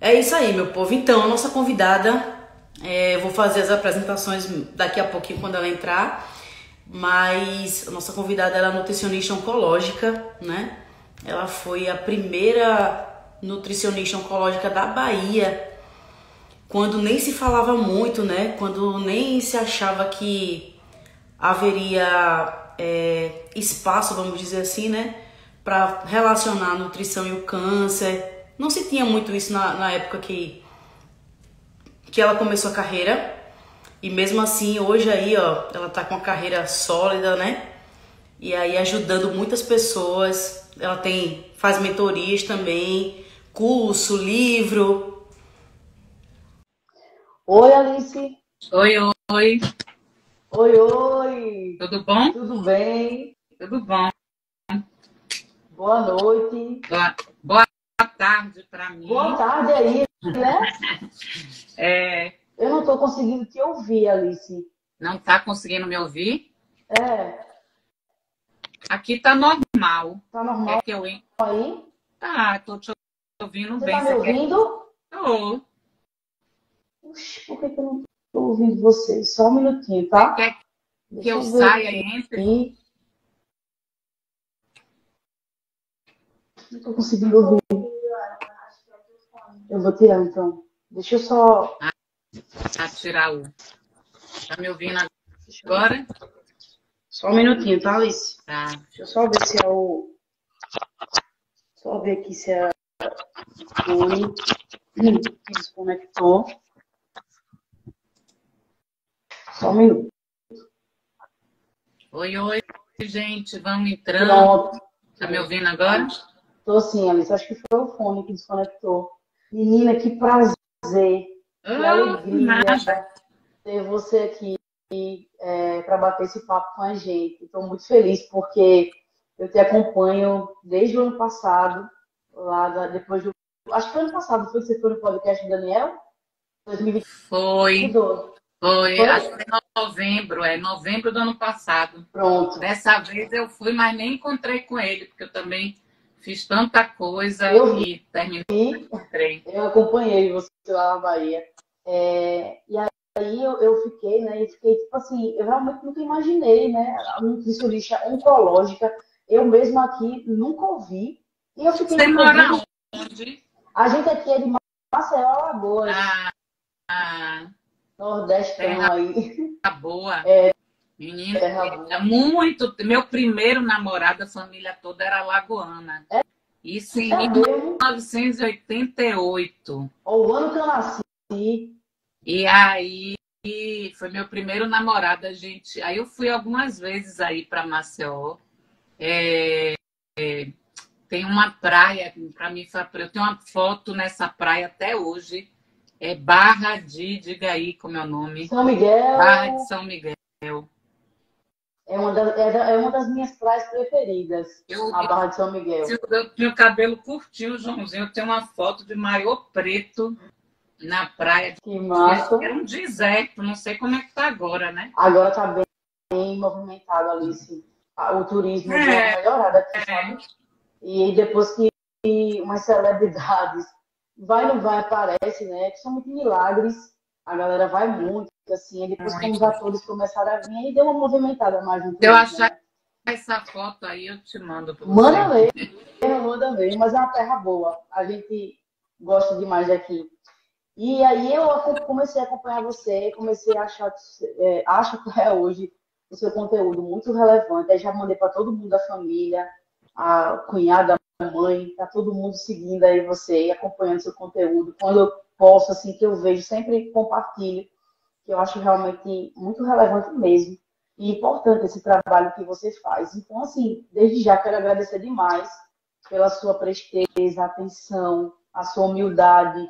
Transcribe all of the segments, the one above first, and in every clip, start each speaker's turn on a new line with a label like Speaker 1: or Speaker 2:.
Speaker 1: É isso aí, meu povo. Então, a nossa convidada, eu vou fazer as apresentações daqui a pouquinho quando ela entrar, mas a nossa convidada ela é nutricionista oncológica, né? Ela foi a primeira nutricionista oncológica da Bahia, quando nem se falava muito, né? Quando nem se achava que haveria espaço, vamos dizer assim, né? Para relacionar a nutrição e o câncer. Não se tinha muito isso na época que ela começou a carreira. E mesmo assim, hoje aí, ó, ela tá com uma carreira sólida, né? E aí ajudando muitas pessoas. Ela faz mentorias também, curso, livro.
Speaker 2: Oi, Alice.
Speaker 3: Oi, oi,
Speaker 2: Oi, oi.
Speaker 3: tudo bom?
Speaker 2: Tudo bem?
Speaker 3: Tudo bom.
Speaker 2: Boa noite.
Speaker 3: Boa tarde para mim.
Speaker 2: Boa tarde aí, né?
Speaker 3: É,
Speaker 2: Eu não estou conseguindo te ouvir, Alice.
Speaker 3: não está conseguindo me ouvir?
Speaker 2: É,
Speaker 3: Aqui tá normal.
Speaker 2: tá normal
Speaker 3: Quer que eu entre?
Speaker 2: aí?
Speaker 3: Tá, tô te ouvindo
Speaker 2: Você
Speaker 3: bem.
Speaker 2: tá me
Speaker 3: Você quer?
Speaker 2: ouvindo?
Speaker 3: Tô.
Speaker 2: Puxa, por que que eu não estou ouvindo você? Só um minutinho,
Speaker 3: Você
Speaker 2: tá?
Speaker 3: quer que
Speaker 2: Deixa
Speaker 3: eu
Speaker 2: eu ver
Speaker 3: saia e entre?
Speaker 2: aqui. Não estou conseguindo ouvir. Eu vou tirar, então. Deixa eu só...
Speaker 3: Tirar o... Tá me ouvindo agora?
Speaker 1: Só um minutinho, tá, Alice?
Speaker 3: Tá.
Speaker 2: Deixa eu só ver se é o... Só ver aqui se é o fone que desconectou. Só um minuto.
Speaker 3: Oi, oi, gente. Vamos entrando.
Speaker 2: Pronto.
Speaker 3: Tá me ouvindo agora?
Speaker 2: Tô sim, Alice. Acho que foi o fone que desconectou. Menina, que prazer, que alegria
Speaker 3: Nada.
Speaker 2: ter você aqui para bater esse papo com a gente. Estou muito feliz porque eu te acompanho desde o ano passado, depois do. Acho que foi ano passado, foi que você foi no podcast do Daniel? 2022.
Speaker 3: Foi. Foi,
Speaker 2: Foi?
Speaker 3: acho que foi novembro do ano passado.
Speaker 2: Pronto.
Speaker 3: Dessa vez eu fui, mas nem encontrei com ele, porque eu também fiz tanta coisa
Speaker 2: Eu
Speaker 3: e terminei, não
Speaker 2: vi,
Speaker 3: encontrei.
Speaker 2: eu acompanhei você lá na Bahia. E aí eu fiquei, né? E fiquei tipo assim, eu realmente nunca imaginei, né? A nutricionista oncológica, eu mesma aqui nunca ouvi. E eu fiquei
Speaker 3: Você
Speaker 2: tipo,
Speaker 3: mora
Speaker 2: gente,
Speaker 3: onde?
Speaker 2: a gente aqui é de Maceió, Alagoas,
Speaker 3: Ah,
Speaker 2: nordestão
Speaker 3: terra
Speaker 2: aí,
Speaker 3: boa. Menina,
Speaker 2: terra boa.
Speaker 3: é muito. Meu primeiro namorado, a família toda era lagoana. Isso em
Speaker 2: É mesmo?
Speaker 3: 1988.
Speaker 2: O ano que eu nasci,
Speaker 3: E aí foi meu primeiro namorado, a gente. Aí eu fui algumas vezes aí para Maceió. Tem uma praia para mim, eu tenho uma foto nessa praia até hoje. É Barra de, diga aí como é o nome.
Speaker 2: São
Speaker 3: Barra de
Speaker 2: Miguel
Speaker 3: São Miguel.
Speaker 2: é uma das minhas praias preferidas,
Speaker 3: Eu,
Speaker 2: a Barra de São Miguel.
Speaker 3: eu tinha o cabelo curtinho, Joãozinho. Eu tenho uma foto de maiô preto na praia.
Speaker 2: Que massa.
Speaker 3: Era um deserto, não sei como é que tá agora, né?
Speaker 2: Agora está bem movimentado, Alice. O turismo deu uma melhorada aqui, sabe? E depois que umas celebridades vai ou não vai, aparece, né? Que são muito milagres. A galera vai muito, assim. E depois que os atores começaram a vir, aí deu uma movimentada mais no
Speaker 3: Se eu
Speaker 2: turismo,
Speaker 3: achar
Speaker 2: né?
Speaker 3: essa foto aí, eu te mando para
Speaker 2: Manda
Speaker 3: você.
Speaker 2: ver, manda ver. Mas é uma terra boa. A gente gosta demais daqui. E aí eu comecei a acompanhar você, comecei a achar, acho que é hoje o seu conteúdo muito relevante. Aí já mandei para todo mundo da família, a cunhada, a mãe, tá todo mundo seguindo aí você e acompanhando seu conteúdo. Quando eu posso, assim, que eu vejo, sempre compartilho, que eu acho realmente muito relevante mesmo. E importante esse trabalho que você faz. Então, assim, desde já quero agradecer demais pela sua presteza, atenção, a sua humildade,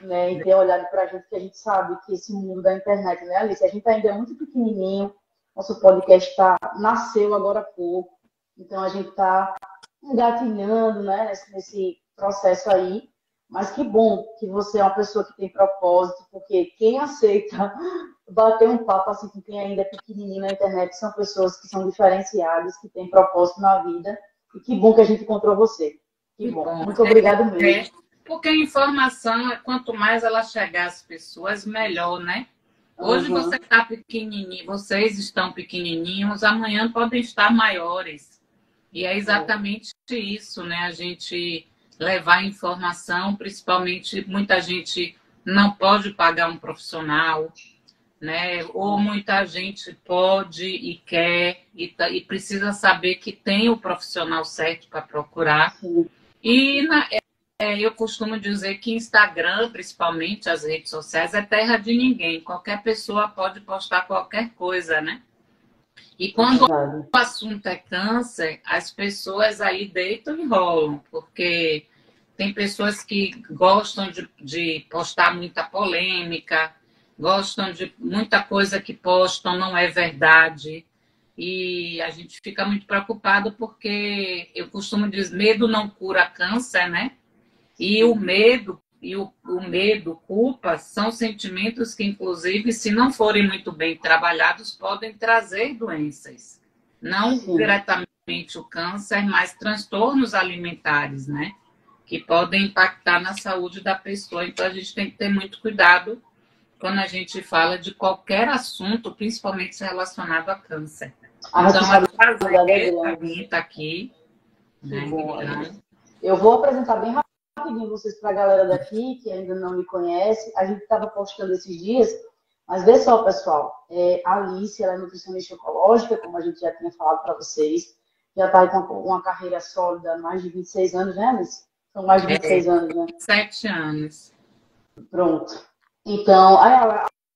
Speaker 2: né, e ter olhado para a gente, que a gente sabe que esse mundo da internet, né, Alice, a gente ainda é muito pequenininho, nosso podcast nasceu agora há pouco, então a gente está engatinhando, né, nesse processo aí, mas que bom que você é uma pessoa que tem propósito, porque quem aceita bater um papo assim com quem ainda é pequenininho na internet são pessoas que são diferenciadas, que têm propósito na vida, e que bom que a gente encontrou você. Que bom. Muito obrigado mesmo.
Speaker 3: Porque a informação, quanto mais ela chegar às pessoas, melhor, né? Hoje você está pequenininho, vocês estão pequenininhos, amanhã podem estar maiores. E é exatamente isso, né? A gente levar informação, principalmente muita gente não pode pagar um profissional, né? Ou muita gente pode e quer e precisa saber que tem o profissional certo para procurar.
Speaker 2: Sim.
Speaker 3: E eu costumo dizer que Instagram, principalmente as redes sociais, é terra de ninguém. Qualquer pessoa pode postar qualquer coisa, né? E quando o assunto é câncer, as pessoas aí deitam e rolam, porque tem pessoas que gostam de postar muita polêmica, gostam de muita coisa que postam, não é verdade. E a gente fica muito preocupado porque eu costumo dizer, medo não cura câncer, né? E o medo culpa, são sentimentos que, inclusive, se não forem muito bem trabalhados, podem trazer doenças. Não diretamente o câncer, mas transtornos alimentares, né? Que podem impactar na saúde da pessoa. Então, a gente tem que ter muito cuidado quando a gente fala de qualquer assunto, principalmente relacionado a câncer. Então, é um prazer para mim estar aqui. Né? Então,
Speaker 2: eu vou apresentar bem rapidinho vocês para a galera daqui, que ainda não me conhece. A gente estava postando esses dias, mas vê só, pessoal. A Alice, ela é nutricionista ecológica, como a gente já tinha falado para vocês. Já está com uma carreira sólida há mais de 26 anos, né, Alice? São mais de 26 anos, né?
Speaker 3: 7 anos.
Speaker 2: Pronto. Então,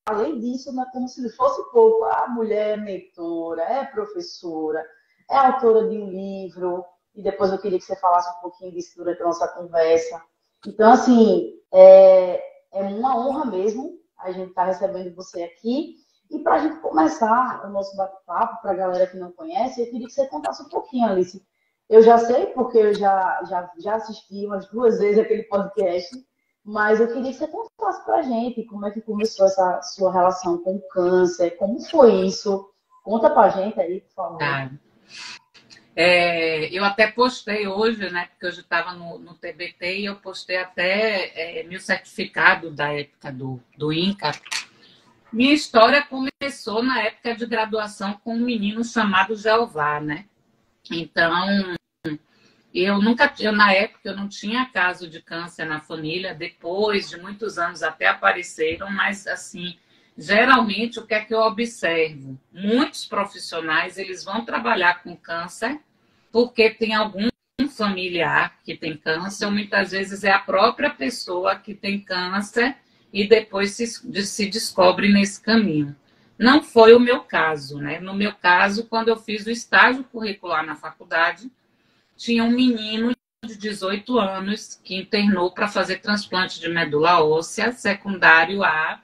Speaker 2: além disso, não é como se fosse pouco. A mulher é mentora, é professora, é autora de um livro. E depois eu queria que você falasse um pouquinho disso durante a nossa conversa. Então, assim, é uma honra mesmo a gente estar recebendo você aqui. E para a gente começar o nosso bate-papo, para a galera que não conhece, eu queria que você contasse um pouquinho, Alice. Eu já sei, porque eu já assisti umas 2 vezes aquele podcast, mas eu queria que você contasse para a gente como é que começou essa sua relação com o câncer, como foi isso. Conta para a gente aí, por favor.
Speaker 3: Eu até postei hoje, né? Porque hoje estava no TBT e eu postei até meu certificado da época do INCA. Minha história começou na época de graduação com um menino chamado Jeová, né? Então, na época eu não tinha caso de câncer na família, depois de muitos anos até apareceram, mas assim, geralmente o que é que eu observo? Muitos profissionais, eles vão trabalhar com câncer porque tem algum familiar que tem câncer, ou muitas vezes é a própria pessoa que tem câncer e depois se descobre nesse caminho. Não foi o meu caso, né? No meu caso, quando eu fiz o estágio curricular na faculdade, tinha um menino de 18 anos que internou para fazer transplante de medula óssea secundário a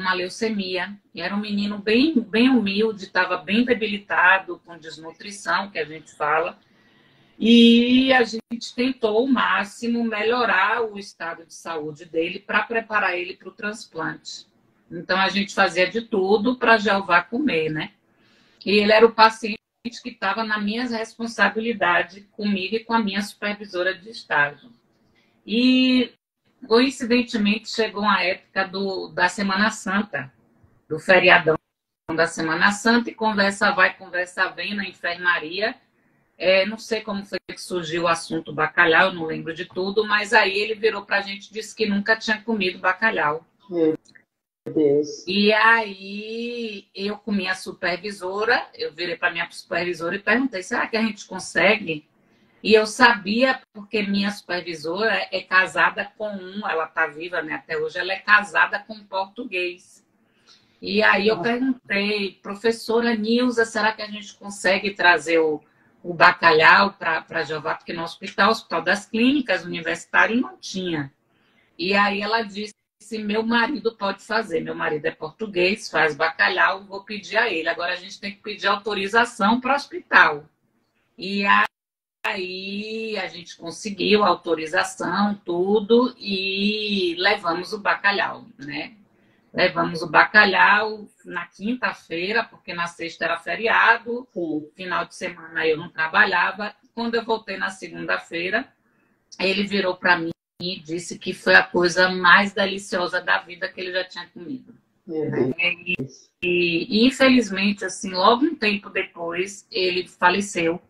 Speaker 3: uma leucemia. E era um menino bem, bem humilde, estava bem debilitado, com desnutrição, que a gente fala. E a gente tentou ao máximo melhorar o estado de saúde dele para preparar ele para o transplante. Então, a gente fazia de tudo para Jeová comer, né? E ele era o paciente que estava na minha responsabilidade comigo e com a minha supervisora de estágio. E, coincidentemente, chegou a época da Semana Santa, do feriadão da Semana Santa, e conversa vai, conversa vem na enfermaria. Não sei como foi que surgiu o assunto bacalhau, não lembro de tudo, mas aí ele virou para a gente e disse que nunca tinha comido bacalhau.
Speaker 2: Meu Deus.
Speaker 3: E aí eu com minha supervisora, eu virei para minha supervisora e perguntei, será que a gente consegue? E eu sabia, porque minha supervisora é casada com ela está viva, né, até hoje, ela é casada com um português. E aí eu perguntei, professora Nilza, será que a gente consegue trazer o bacalhau para Jeová? Porque no Hospital das Clínicas Universitário não tinha. E aí ela disse, meu marido pode fazer, meu marido é português, faz bacalhau, vou pedir a ele. Agora a gente tem que pedir autorização para o hospital. E aí a gente conseguiu a autorização, tudo, e levamos o bacalhau, né? Levamos o bacalhau na quinta-feira, porque na sexta era feriado, final de semana eu não trabalhava. Quando eu voltei na segunda-feira, ele virou para mim e disse que foi a coisa mais deliciosa da vida que ele já tinha comido. Né? E, infelizmente, assim, logo um tempo depois, ele faleceu.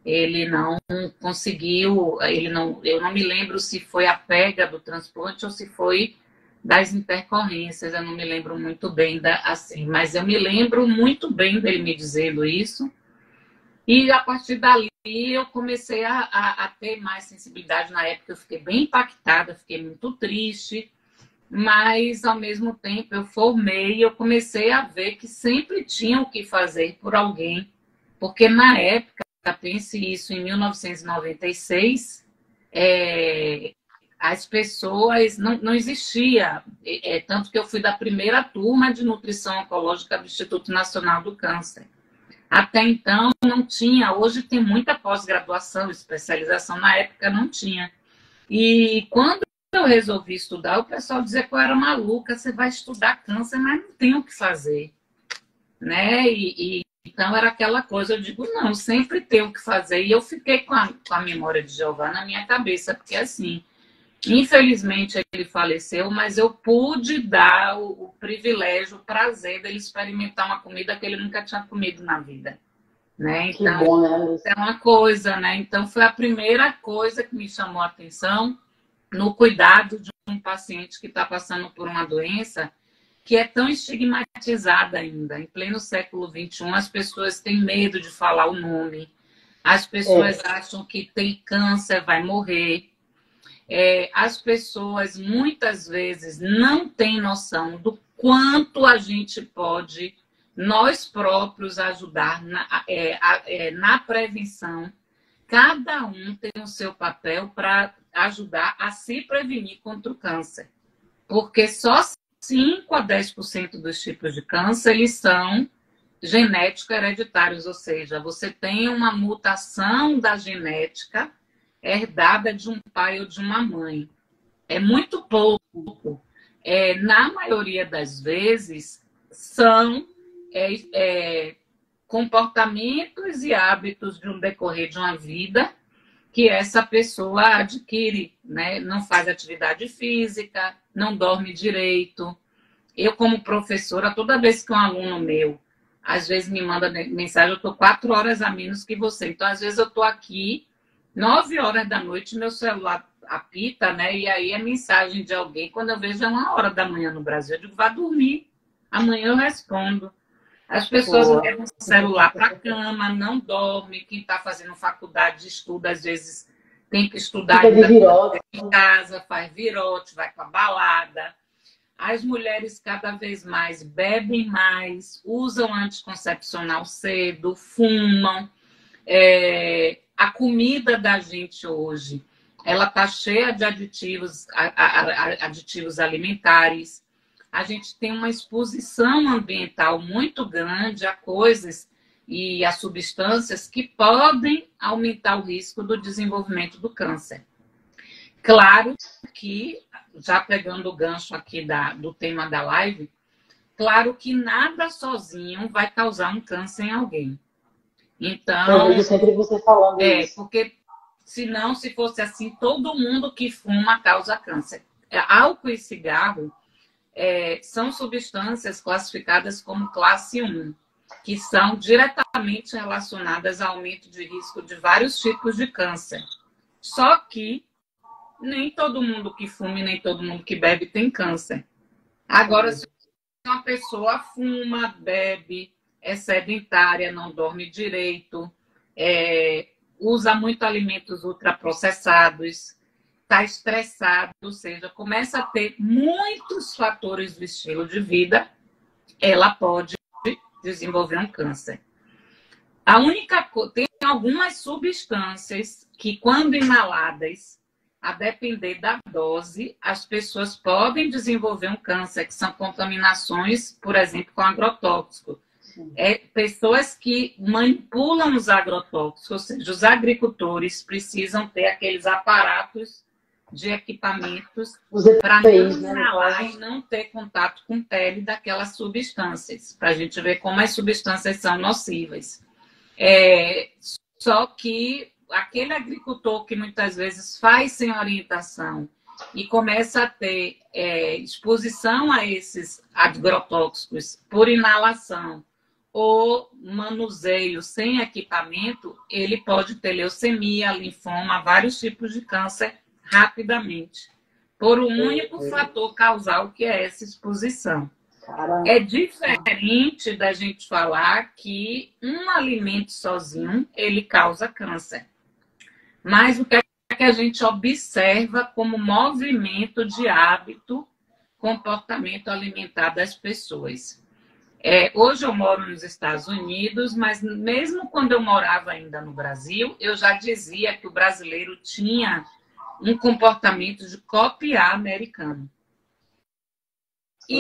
Speaker 3: Ele não conseguiu, eu não me lembro se foi a pega do transplante ou se foi das intercorrências, eu não me lembro muito bem, assim, mas eu me lembro muito bem dele me dizendo isso. E a partir dali eu comecei a ter mais sensibilidade. Na época eu fiquei bem impactada, fiquei muito triste, mas ao mesmo tempo eu formei, eu comecei a ver que sempre tinha o que fazer por alguém, porque na época, pense isso, em 1996, as pessoas não existia, tanto que eu fui da primeira turma de nutrição oncológica do Instituto Nacional do Câncer. Até então não tinha, hoje tem muita pós-graduação, especialização, na época não tinha. E quando eu resolvi estudar, o pessoal dizia que eu era maluca, você vai estudar câncer, mas não tem o que fazer. Né? Então era aquela coisa, eu digo, não, sempre tem o que fazer. E eu fiquei com a memória de Jeová na minha cabeça, porque assim, infelizmente ele faleceu, mas eu pude dar o privilégio, o prazer dele experimentar uma comida que ele nunca tinha comido na vida. Né? Então,
Speaker 2: que bom, né?
Speaker 3: É uma coisa, né? Então foi a primeira coisa que me chamou a atenção no cuidado de um paciente que está passando por uma doença que é tão estigmatizada ainda. Em pleno século XXI, as pessoas têm medo de falar o nome, as pessoas acham que tem câncer, vai morrer. As pessoas, muitas vezes, não têm noção do quanto a gente pode, nós próprios, ajudar na prevenção. Cada um tem o seu papel para ajudar a se prevenir contra o câncer. Porque só 5 a 10% dos tipos de câncer, eles são genéticos hereditários, ou seja, você tem uma mutação da genética herdada de um pai ou de uma mãe. É muito pouco. Na maioria das vezes, são comportamentos e hábitos de um decorrer de uma vida que essa pessoa adquire, né? Não faz atividade física, não dorme direito. Eu, como professora, toda vez que um aluno meu, às vezes me manda mensagem, eu estou 4 horas a menos que você. Então, às vezes eu estou aqui, 9 horas da noite, meu celular apita, né? E aí é mensagem de alguém, quando eu vejo é 1 hora da manhã no Brasil, eu digo, vá dormir, amanhã eu respondo. As pessoas levam o celular para a cama, não dormem. Quem está fazendo faculdade, estuda, às vezes tem que estudar em casa, faz virote, vai para a balada. As mulheres cada vez mais bebem mais, usam anticoncepcional cedo, fumam. A comida da gente hoje, ela está cheia de aditivos alimentares. A gente tem uma exposição ambiental muito grande a coisas e a substâncias que podem aumentar o risco do desenvolvimento do câncer. Claro que, já pegando o gancho aqui do tema da live, claro que nada sozinho vai causar um câncer em alguém. Então,
Speaker 2: eu vejo sempre você falando isso.
Speaker 3: Porque senão, se fosse assim, todo mundo que fuma causa câncer. Álcool e cigarro são substâncias classificadas como classe 1, que são diretamente relacionadas ao aumento de risco de vários tipos de câncer. Só que nem todo mundo que fuma e nem todo mundo que bebe tem câncer. Agora, se uma pessoa fuma, bebe, é sedentária, não dorme direito, usa muito alimentos ultraprocessados, está estressado, ou seja, começa a ter muitos fatores do estilo de vida, ela pode desenvolver um câncer. Tem algumas substâncias que, quando inaladas, a depender da dose, as pessoas podem desenvolver um câncer, que são contaminações, por exemplo, com agrotóxico. Pessoas que manipulam os agrotóxicos, ou seja, os agricultores precisam ter aqueles aparatos de equipamentos para não inalar e não ter contato com pele daquelas substâncias, para a gente ver como as substâncias são nocivas. Só que aquele agricultor que muitas vezes faz sem orientação e começa a ter exposição a esses agrotóxicos por inalação ou manuseio sem equipamento, ele pode ter leucemia, linfoma, vários tipos de câncer rapidamente, por um único fator causal, que é essa exposição.
Speaker 2: Caramba.
Speaker 3: É diferente da gente falar que um alimento sozinho, ele causa câncer. Mas o que é que a gente observa como movimento de hábito, comportamento alimentar das pessoas? Hoje eu moro nos Estados Unidos, mas mesmo quando eu morava ainda no Brasil, eu já dizia que o brasileiro tinha um comportamento de copiar americano. E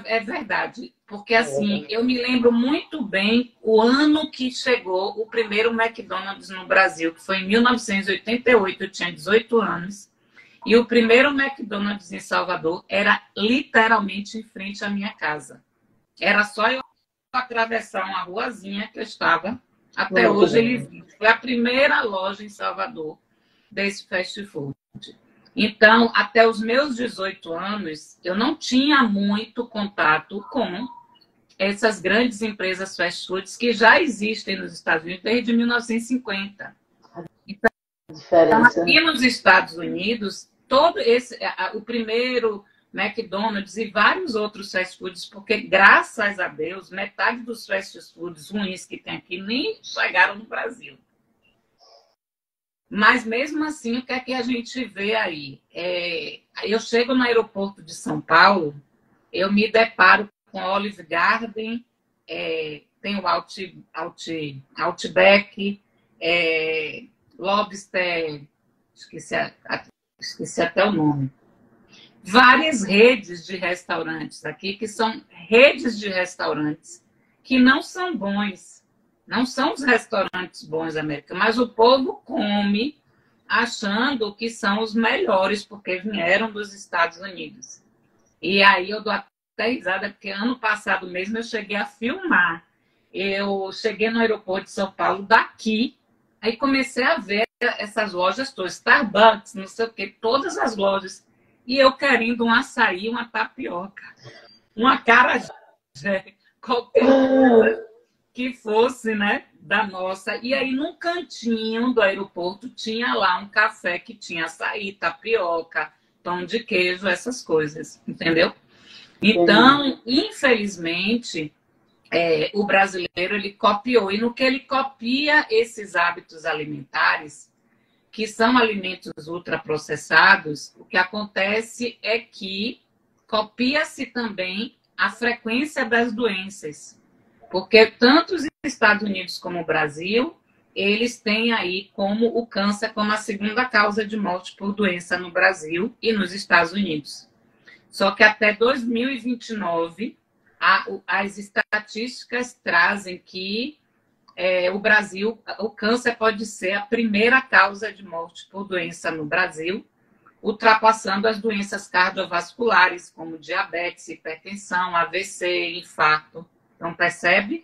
Speaker 3: é verdade, porque assim, eu me lembro muito bem o ano que chegou o primeiro McDonald's no Brasil, que foi em 1988, eu tinha 18 anos, e o primeiro McDonald's em Salvador era literalmente em frente à minha casa. Era só eu atravessar uma ruazinha que eu estava. Até hoje ele existe. Foi a primeira loja em Salvador desse fast food. Então, até os meus 18 anos, eu não tinha muito contato com essas grandes empresas fast foods que já existem nos Estados Unidos desde 1950. Então, aqui nos Estados Unidos, o primeiro McDonald's e vários outros fast foods, porque, graças a Deus, metade dos fast foods ruins que tem aqui nem chegaram no Brasil. Mas, mesmo assim, o que é que a gente vê aí? Eu chego no aeroporto de São Paulo, eu me deparo com Olive Garden, tem o Outback, Lobster, esqueci até o nome. Várias redes de restaurantes aqui, que são redes de restaurantes que não são bons. Não são os restaurantes bons americanos, mas o povo come achando que são os melhores, porque vieram dos Estados Unidos. E aí eu dou até risada, porque ano passado mesmo eu cheguei a filmar. Eu cheguei no aeroporto de São Paulo daqui, aí comecei a ver essas lojas todas, Starbucks, não sei o quê, todas as lojas. E eu querendo um açaí, uma tapioca, uma acarajé, qualquer coisa que fosse, né, da nossa. E aí, num cantinho do aeroporto, tinha lá um café que tinha açaí, tapioca, pão de queijo, essas coisas, entendeu? Então, infelizmente, o brasileiro, ele copiou. E no que ele copia esses hábitos alimentares, que são alimentos ultraprocessados, o que acontece é que copia-se também a frequência das doenças. Porque tanto os Estados Unidos como o Brasil, eles têm aí como o câncer como a segunda causa de morte por doença no Brasil e nos Estados Unidos. Só que até 2029, as estatísticas trazem que o Brasil, o câncer pode ser a primeira causa de morte por doença no Brasil, ultrapassando as doenças cardiovasculares, como diabetes, hipertensão, AVC, infarto. Então, percebe?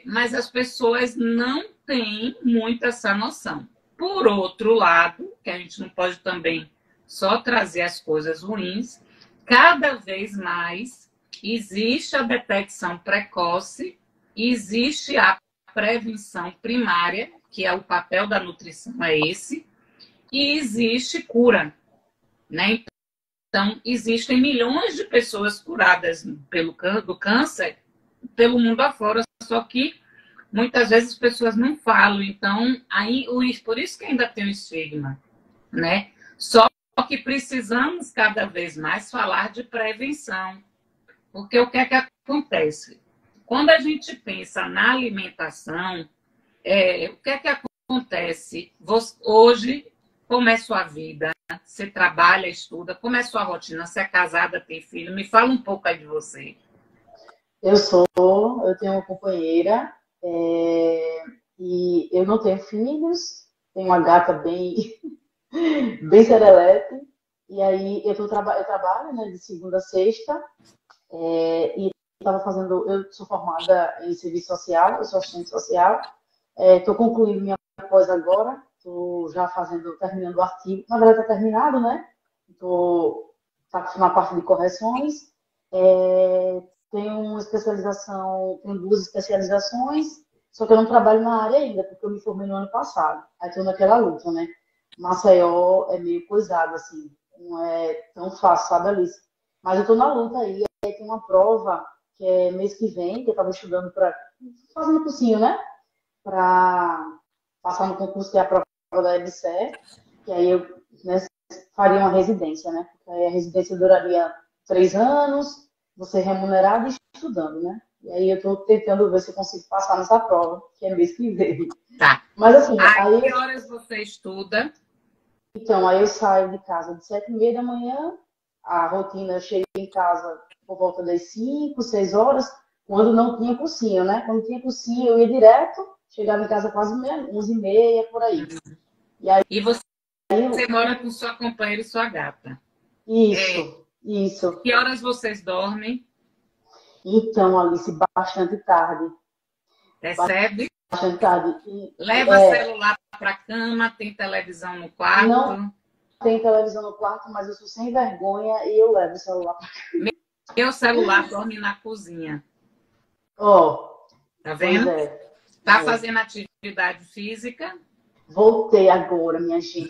Speaker 3: Mas as pessoas não têm muito essa noção. Por outro lado, que a gente não pode também só trazer as coisas ruins, cada vez mais existe a detecção precoce, existe a prevenção primária, que é o papel da nutrição, é esse, e existe cura, né? Então, existem milhões de pessoas curadas do câncer pelo mundo afora, só que muitas vezes as pessoas não falam. Então, por isso que ainda tem um estigma, né? Só que precisamos cada vez mais falar de prevenção. Porque o que é que acontece? Quando a gente pensa na alimentação, o que é que acontece? Hoje, como é sua vida? Você trabalha, estuda? Como é sua rotina? Você é casada, tem filho? Me fala um pouco aí de você.
Speaker 2: Eu tenho uma companheira e eu não tenho filhos, tenho uma gata bem serelepe. E aí eu trabalho, né, de segunda a sexta e eu sou formada em serviço social, eu sou assistente social, Estou concluindo minha pós agora, estou já terminando o artigo. Na verdade, está terminado, né? Estou na parte de correções. Tenho uma especialização, tenho 2 especializações, só que eu não trabalho na área ainda, porque eu me formei no ano passado. Aí estou naquela luta, né? Maceió é meio coisado, assim, não é tão fácil, sabe, Alice? Mas eu estou na luta aí tem uma prova que é mês que vem, que eu estava estudando para fazer um cursinho, né? Para passar no concurso, que é a prova da EBSER, que aí eu, né, faria uma residência, né? Porque aí a residência duraria 3 anos, você remunerado e estudando, né? E aí eu estou tentando ver se eu consigo passar nessa prova, que é mês que vem.
Speaker 3: Tá.
Speaker 2: Mas assim,
Speaker 3: aí que horas você estuda?
Speaker 2: Então, aí eu saio de casa de 7h30 da manhã, a rotina, eu chego em casa por volta das 5, 6 horas, quando não tinha cursinho, né? Quando tinha cursinho, eu ia direto, chegava em casa quase 11h30, por aí.
Speaker 3: E você mora com sua companheira e sua gata?
Speaker 2: Isso.
Speaker 3: Que horas vocês dormem?
Speaker 2: Então, Alice, bastante tarde.
Speaker 3: Percebe?
Speaker 2: Bastante tarde.
Speaker 3: Leva celular para a cama, tem televisão no quarto?
Speaker 2: Não tem televisão no quarto, mas eu sou sem vergonha e eu levo o celular para cama.
Speaker 3: Meu celular dorme na cozinha.
Speaker 2: Tá
Speaker 3: vendo? Tá fazendo atividade física?
Speaker 2: Voltei agora, minha gente.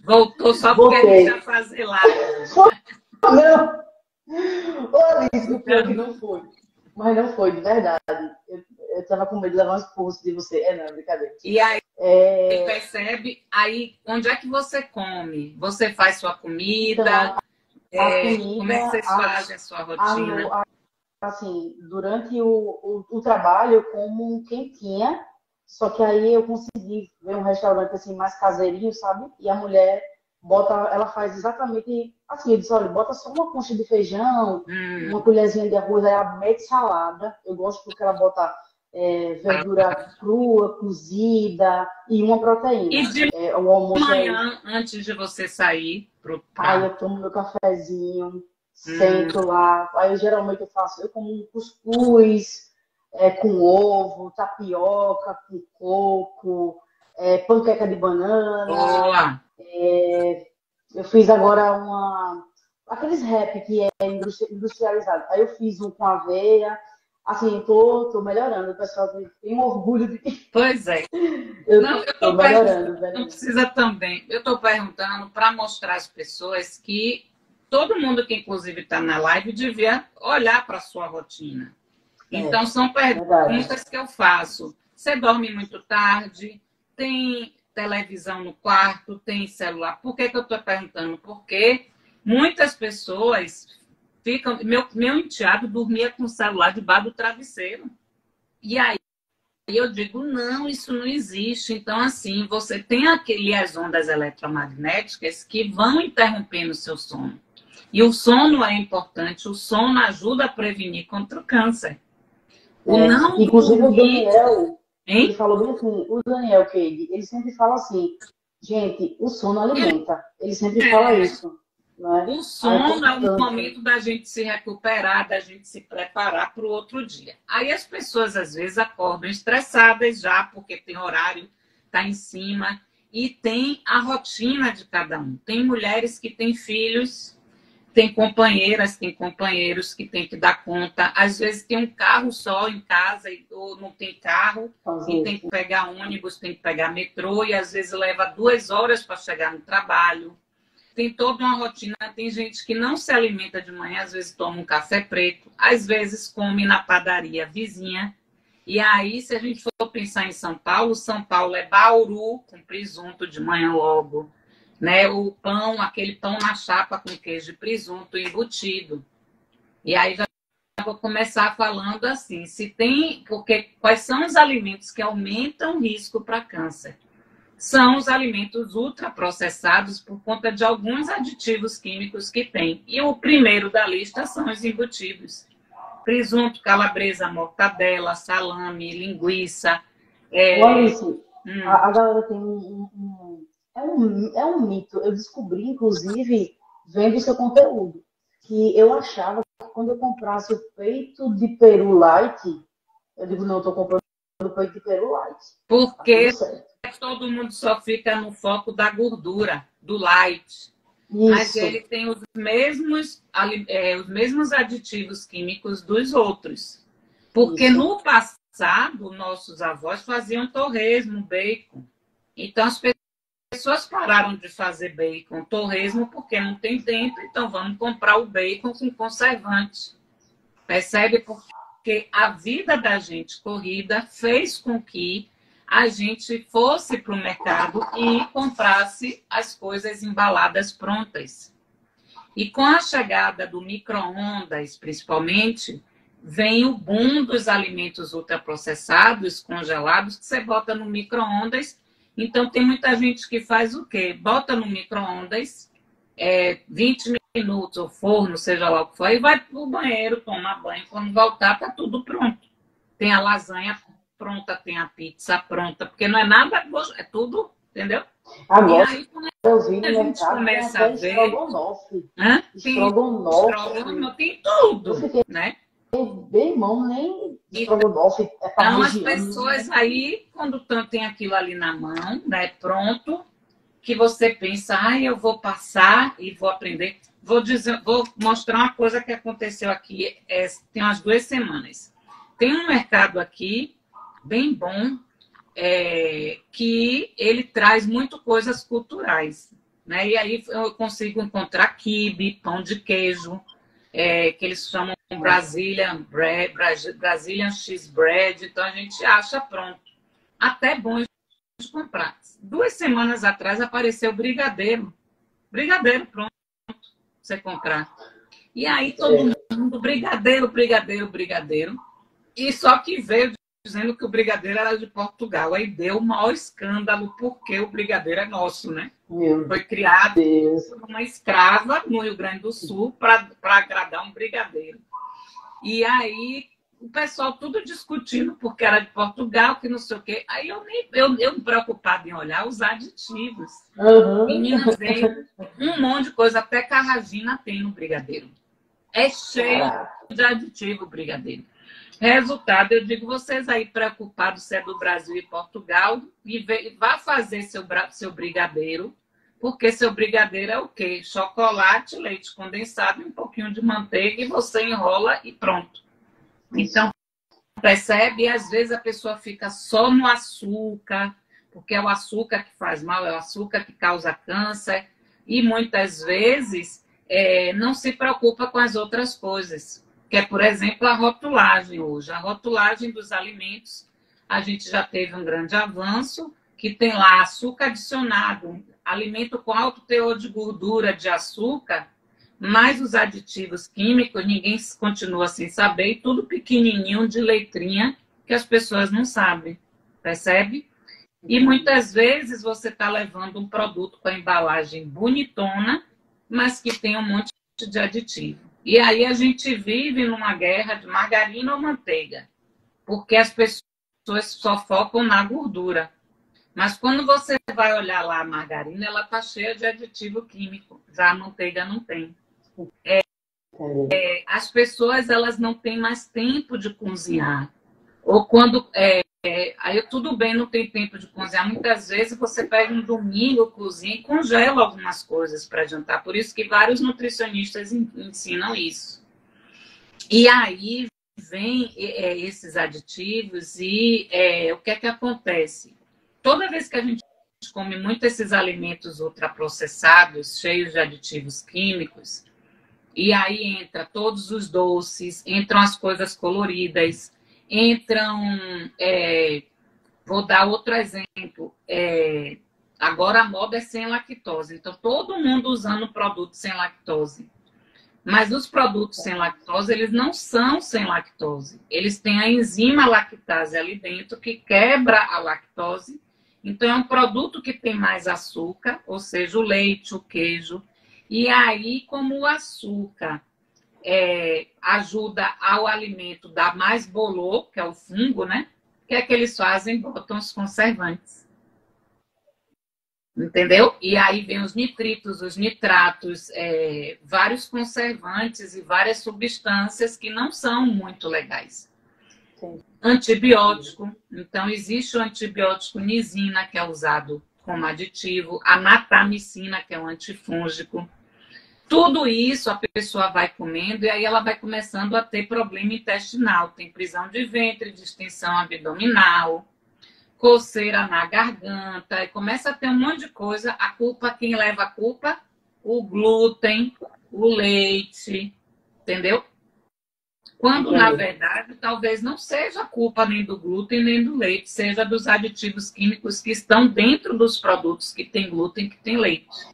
Speaker 3: Voltou só porque a gente ia fazer lá.
Speaker 2: Não! Ô, Alice, o pior que não foi. Mas não foi, de verdade. Eu tava com medo de levar uns pulsos de você. Não, brincadeira.
Speaker 3: E aí, percebe? Aí, onde é que você come? Você faz sua comida?
Speaker 2: Comida,
Speaker 3: como é que vocês fazem a sua rotina?
Speaker 2: Assim, durante o trabalho, eu como um quentinha, só que aí eu consegui ver um restaurante assim, mais caseirinho, sabe? E a mulher ela faz exatamente assim, eu disse, olha, bota só uma concha de feijão, uma colherzinha de arroz, aí ela mete salada. Eu gosto porque ela bota verdura crua, cozida e uma proteína.
Speaker 3: E de
Speaker 2: o almoço
Speaker 3: manhã, antes de você sair
Speaker 2: Aí eu tomo meu cafezinho, sento lá. Aí geralmente eu como um cuscuz com ovo, tapioca com coco, panqueca de banana.
Speaker 3: Boa!
Speaker 2: Eu fiz agora aqueles rap que é industrializado. Aí eu fiz um com aveia. Assim, tô melhorando. O pessoal tem um orgulho de mim.
Speaker 3: Pois é.
Speaker 2: Eu tô melhorando.
Speaker 3: Não precisa também. Eu tô perguntando para mostrar às pessoas que todo mundo que inclusive está na live devia olhar para a sua rotina. Então, são perguntas que eu faço. Você dorme muito tarde? Tem televisão no quarto? Tem celular? Por que eu estou perguntando? Porque muitas pessoas ficam... Meu enteado dormia com o celular debaixo do travesseiro. E aí eu digo, não, isso não existe. Então, assim, você tem as ondas eletromagnéticas que vão interrompendo o seu sono. E o sono é importante. O sono ajuda a prevenir contra o câncer.
Speaker 2: Inclusive o Daniel, ele falou bem assim, o Daniel Cade, ele sempre fala assim, gente, o sono alimenta. Ele sempre fala isso. Não é?
Speaker 3: O sono é um momento da gente se recuperar, da gente se preparar para o outro dia. Aí as pessoas às vezes acordam estressadas já, porque tem horário, tá em cima, e tem a rotina de cada um. Tem mulheres que têm filhos, tem companheiras, tem companheiros que tem que dar conta. Às vezes tem um carro só em casa ou não tem carro e tem que pegar ônibus, tem que pegar metrô e às vezes leva 2 horas para chegar no trabalho. Tem toda uma rotina. Tem gente que não se alimenta de manhã, às vezes toma um café preto, às vezes come na padaria vizinha. E aí, se a gente for pensar em São Paulo é Bauru com presunto de manhã logo. Né, o pão, aquele pão na chapa com queijo e presunto embutido. E aí já vou começar falando assim, porque quais são os alimentos que aumentam o risco para câncer? São os alimentos ultraprocessados por conta de alguns aditivos químicos que tem. E o primeiro da lista são os embutidos. Presunto, calabresa, mortadela, salame, linguiça.
Speaker 2: Alice, a galera tem É um mito. Eu descobri, inclusive, vendo o seu conteúdo, que eu achava que quando eu comprasse o peito de peru light, eu digo, não, eu tô comprando peito de peru light.
Speaker 3: Porque
Speaker 2: Tá tudo certo.
Speaker 3: todo mundo só fica no foco da gordura, do light. Mas
Speaker 2: Isso.
Speaker 3: ele tem os mesmos aditivos químicos dos outros. Porque
Speaker 2: Isso.
Speaker 3: no passado, nossos avós faziam torresmo, bacon. Então, as pessoas pararam de fazer bacon, torresmo, porque não tem tempo. Então, vamos comprar o bacon com conservante. Percebe? Porque a vida da gente corrida fez com que a gente fosse para o mercado e comprasse as coisas embaladas prontas. E com a chegada do micro-ondas, principalmente, vem o boom dos alimentos ultraprocessados, congelados, que você bota no micro-ondas. Então, tem muita gente que faz o quê? Bota no micro-ondas 20 minutos, ou forno, seja lá o que for, e vai para o banheiro tomar banho. Quando voltar, tá tudo pronto. Tem a lasanha pronta, tem a pizza pronta, porque não é nada, é tudo, entendeu?
Speaker 2: Agora,
Speaker 3: e aí, quando
Speaker 2: eu vi no
Speaker 3: a gente
Speaker 2: mercado,
Speaker 3: começa
Speaker 2: tem
Speaker 3: a ver...
Speaker 2: estrogonofe.
Speaker 3: Tem
Speaker 2: Estrogonofe.
Speaker 3: tem tudo, né?
Speaker 2: Bem, irmão, nem estrogonofe é
Speaker 3: Então, as
Speaker 2: parmegiana.
Speaker 3: pessoas aí, quando tem aquilo ali na mão, né, pronto, que você pensa, eu vou passar e vou aprender. Vou mostrar uma coisa que aconteceu aqui, tem umas 2 semanas. Tem um mercado aqui, bem bom, que ele traz muito coisas culturais, né? E aí eu consigo encontrar quibe, pão de queijo, que eles chamam Brazilian Cheese Bread, então a gente acha pronto. Até bom de comprar. 2 semanas atrás apareceu brigadeiro. Brigadeiro pronto pra você comprar. E aí todo mundo, brigadeiro. E só que veio dizendo que o brigadeiro era de Portugal. Aí deu o maior escândalo, porque o brigadeiro é nosso, né? Foi criado por uma escrava no Rio Grande do Sul para agradar um brigadeiro. E aí o pessoal tudo discutindo porque era de Portugal, que não sei o quê. Aí eu me preocupada em olhar os aditivos. Meninas, veio um monte de coisa, até carragina tem no brigadeiro. É cheio de aditivo o brigadeiro. Resultado, eu digo, vocês aí preocupados se é do Brasil e Portugal, e vá fazer seu brigadeiro, porque seu brigadeiro é o quê? Chocolate, leite condensado e um pouquinho de manteiga, e você enrola e pronto. Então, percebe? E às vezes a pessoa fica só no açúcar, porque é o açúcar que faz mal, é o açúcar que causa câncer, e muitas vezes não se preocupa com as outras coisas. Que é, por exemplo, a rotulagem hoje. A rotulagem dos alimentos, a gente já teve um grande avanço, que tem lá açúcar adicionado, alimento com alto teor de gordura, de açúcar, mais os aditivos químicos, ninguém continua sem saber, e tudo pequenininho de letrinha que as pessoas não sabem, percebe? E muitas vezes você está levando um produto com a embalagem bonitona, mas que tem um monte de aditivo. E aí a gente vive numa guerra de margarina ou manteiga, porque as pessoas só focam na gordura. Mas quando você vai olhar lá a margarina, ela está cheia de aditivo químico, já a manteiga não tem. As pessoas elas não têm mais tempo de cozinhar. Ou quando... aí tudo bem, não tem tempo de cozinhar. Muitas vezes você pega um domingo, cozinha e congela algumas coisas para jantar. Por isso que vários nutricionistas ensinam isso. E aí vem esses aditivos e o que é que acontece? Toda vez que a gente come muito esses alimentos ultraprocessados, cheios de aditivos químicos, e aí entra todos os doces, entram as coisas coloridas, entram... vou dar outro exemplo. Agora a moda é sem lactose. Então, todo mundo usando produto sem lactose. Mas os produtos sem lactose, eles não são sem lactose. Eles têm a enzima lactase ali dentro que quebra a lactose. Então, é um produto que tem mais açúcar, ou seja, o leite, o queijo. E aí, como o açúcar ajuda ao alimento dar mais bolor, que é o fungo, né? O que é que eles fazem? Botam os conservantes. Entendeu? E aí vem os nitritos, os nitratos, vários conservantes e várias substâncias que não são muito legais. Sim. Antibiótico. Então, existe o antibiótico nisina, que é usado como aditivo, a natamicina, que é um antifúngico. Tudo isso a pessoa vai comendo e aí ela vai começando a ter problema intestinal. Tem prisão de ventre, distensão abdominal, coceira na garganta, e começa a ter um monte de coisa. A culpa, quem leva a culpa? O glúten, o leite, entendeu? Quando, na verdade, talvez não seja a culpa nem do glúten nem do leite, seja dos aditivos químicos que estão dentro dos produtos que tem glúten, que tem leite.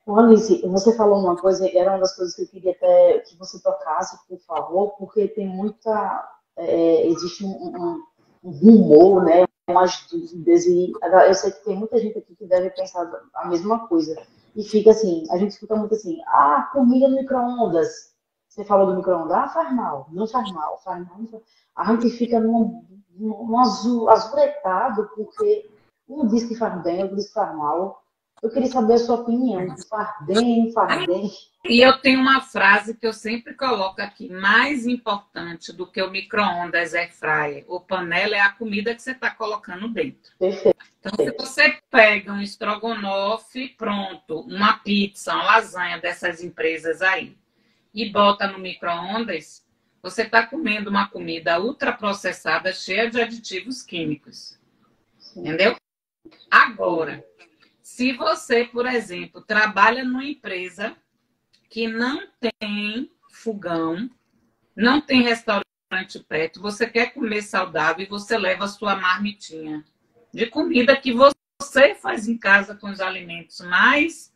Speaker 2: Ô, Alice, você falou uma coisa, era uma das coisas que eu queria até que você tocasse, por favor, porque tem muita... existe um rumor, né? Umas dúvidas, e eu sei que tem muita gente aqui que deve pensar a mesma coisa. E fica assim, a gente escuta muito assim, comida no micro-ondas. Você falou do micro-ondas, faz mal, não faz mal, faz mal, não faz... A gente fica num azuretado, porque um diz que faz bem, outro diz que faz mal. Eu queria saber a sua opinião, faz bem, faz bem.
Speaker 3: E eu tenho uma frase que eu sempre coloco aqui, mais importante do que o micro-ondas, air fryer ou panela, é a comida que você está colocando dentro.
Speaker 2: Perfeito.
Speaker 3: Então, se você pega um estrogonofe, pronto, uma pizza, uma lasanha dessas empresas aí, e bota no micro-ondas, você está comendo uma comida ultraprocessada, cheia de aditivos químicos. Sim. Entendeu? Agora, se você, por exemplo, trabalha numa empresa que não tem fogão, não tem restaurante perto, você quer comer saudável e você leva a sua marmitinha de comida que você faz em casa com os alimentos mais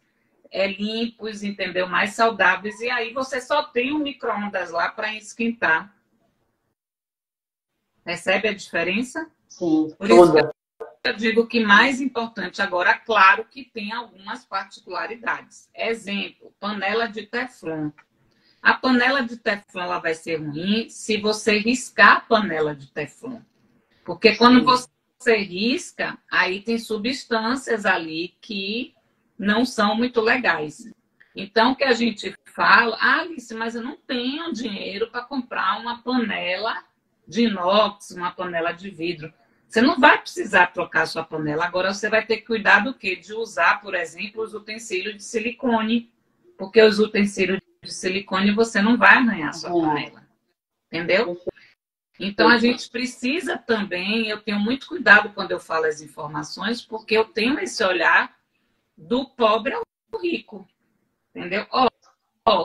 Speaker 3: limpos, entendeu? Mais saudáveis, e aí você só tem um micro-ondas lá para esquentar. Percebe a diferença?
Speaker 2: Sim,
Speaker 3: por isso que eu digo que mais importante agora, claro que tem algumas particularidades. Exemplo, panela de teflon. A panela de teflon ela vai ser ruim se você riscar a panela de teflon. Porque quando você risca, aí tem substâncias ali que não são muito legais. Então, o que a gente fala, Alice, mas eu não tenho dinheiro para comprar uma panela de inox, uma panela de vidro. Você não vai precisar trocar sua panela. Agora você vai ter que cuidar do quê? De usar, por exemplo, os utensílios de silicone. Porque os utensílios de silicone você não vai arranhar sua panela. Entendeu? Então a gente precisa também, eu tenho muito cuidado quando eu falo as informações, porque eu tenho esse olhar do pobre ao rico. Entendeu?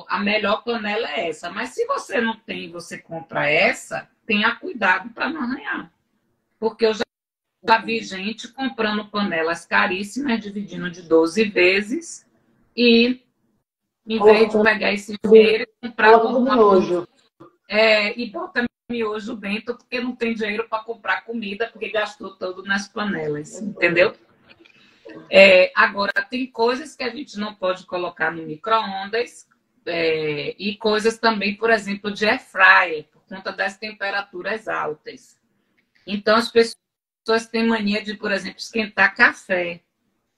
Speaker 3: A melhor panela é essa. Mas se você não tem e você compra essa, tenha cuidado para não arranhar. Porque eu já vi gente comprando panelas caríssimas, dividindo de 12 vezes, e em vez de pegar esse dinheiro e comprar
Speaker 2: miojo.
Speaker 3: E bota miojo dentro, porque não tem dinheiro para comprar comida, porque gastou todo nas panelas, entendeu? Agora, tem coisas que a gente não pode colocar no micro-ondas, e coisas também, por exemplo, de air fryer, por conta das temperaturas altas. Então, as pessoas têm mania de, por exemplo, esquentar café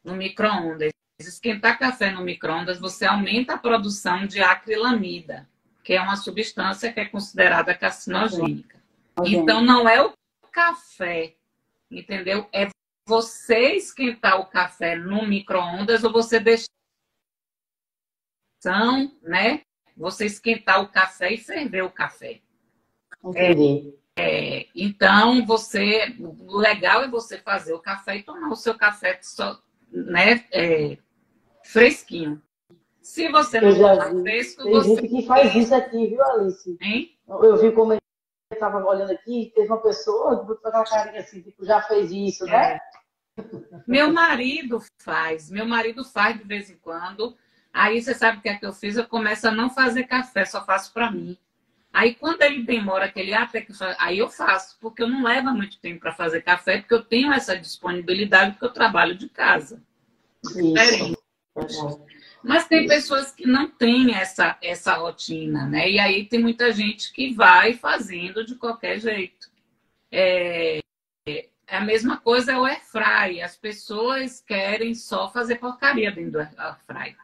Speaker 3: no micro-ondas. Esquentar café no micro-ondas, você aumenta a produção de acrilamida, que é uma substância que é considerada carcinogênica. Então, não é o café, entendeu? É você esquentar o café no micro-ondas ou você deixar, né? Você esquentar o café e ferver o café.
Speaker 2: Entendi.
Speaker 3: Então, o legal é você fazer o café e tomar o seu café só, né, fresquinho. Se você não tomar fresco,
Speaker 2: tem gente que faz isso aqui, viu, Alice?
Speaker 3: Hein?
Speaker 2: Eu vi como eu estava olhando aqui, teve uma pessoa que botou aquela carinha assim, tipo, já fez isso, né?
Speaker 3: Meu marido faz de vez em quando. Aí você sabe o que é que eu fiz? Eu começo a não fazer café, só faço para mim. Aí quando ele demora, aí eu faço, porque eu não levo muito tempo para fazer café, porque eu tenho essa disponibilidade, porque eu trabalho de casa. Diferente. Mas tem pessoas que não têm essa rotina, né? E aí tem muita gente que vai fazendo de qualquer jeito. A mesma coisa é o air fry. As pessoas querem só fazer porcaria dentro do air fry.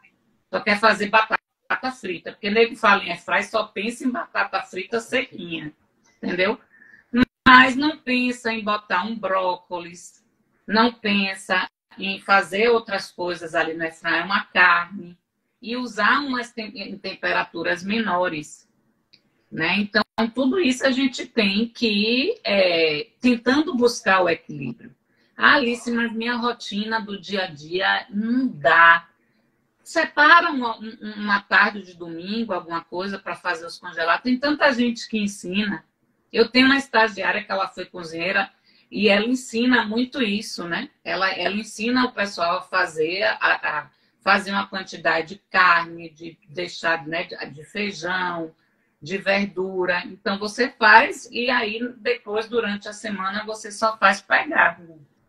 Speaker 3: Só quer fazer batata frita. Porque nego fala em air fry, só pensa em batata frita sequinha. Entendeu? Mas não pensa em botar um brócolis, não pensa em fazer outras coisas ali no airfryer, uma carne, e usar em temperaturas menores, né? Então, tudo isso a gente tem que tentando buscar o equilíbrio. Ah, Alice, mas minha rotina do dia a dia não dá. Separa uma tarde de domingo, alguma coisa para fazer os congelados. Tem tanta gente que ensina. Eu tenho uma estagiária que ela foi cozinheira e ela ensina muito isso, né? Ela ensina o pessoal a fazer uma quantidade de carne, de deixar, né, de feijão, de verdura. Então, você faz e aí, depois, durante a semana, você só faz pegar,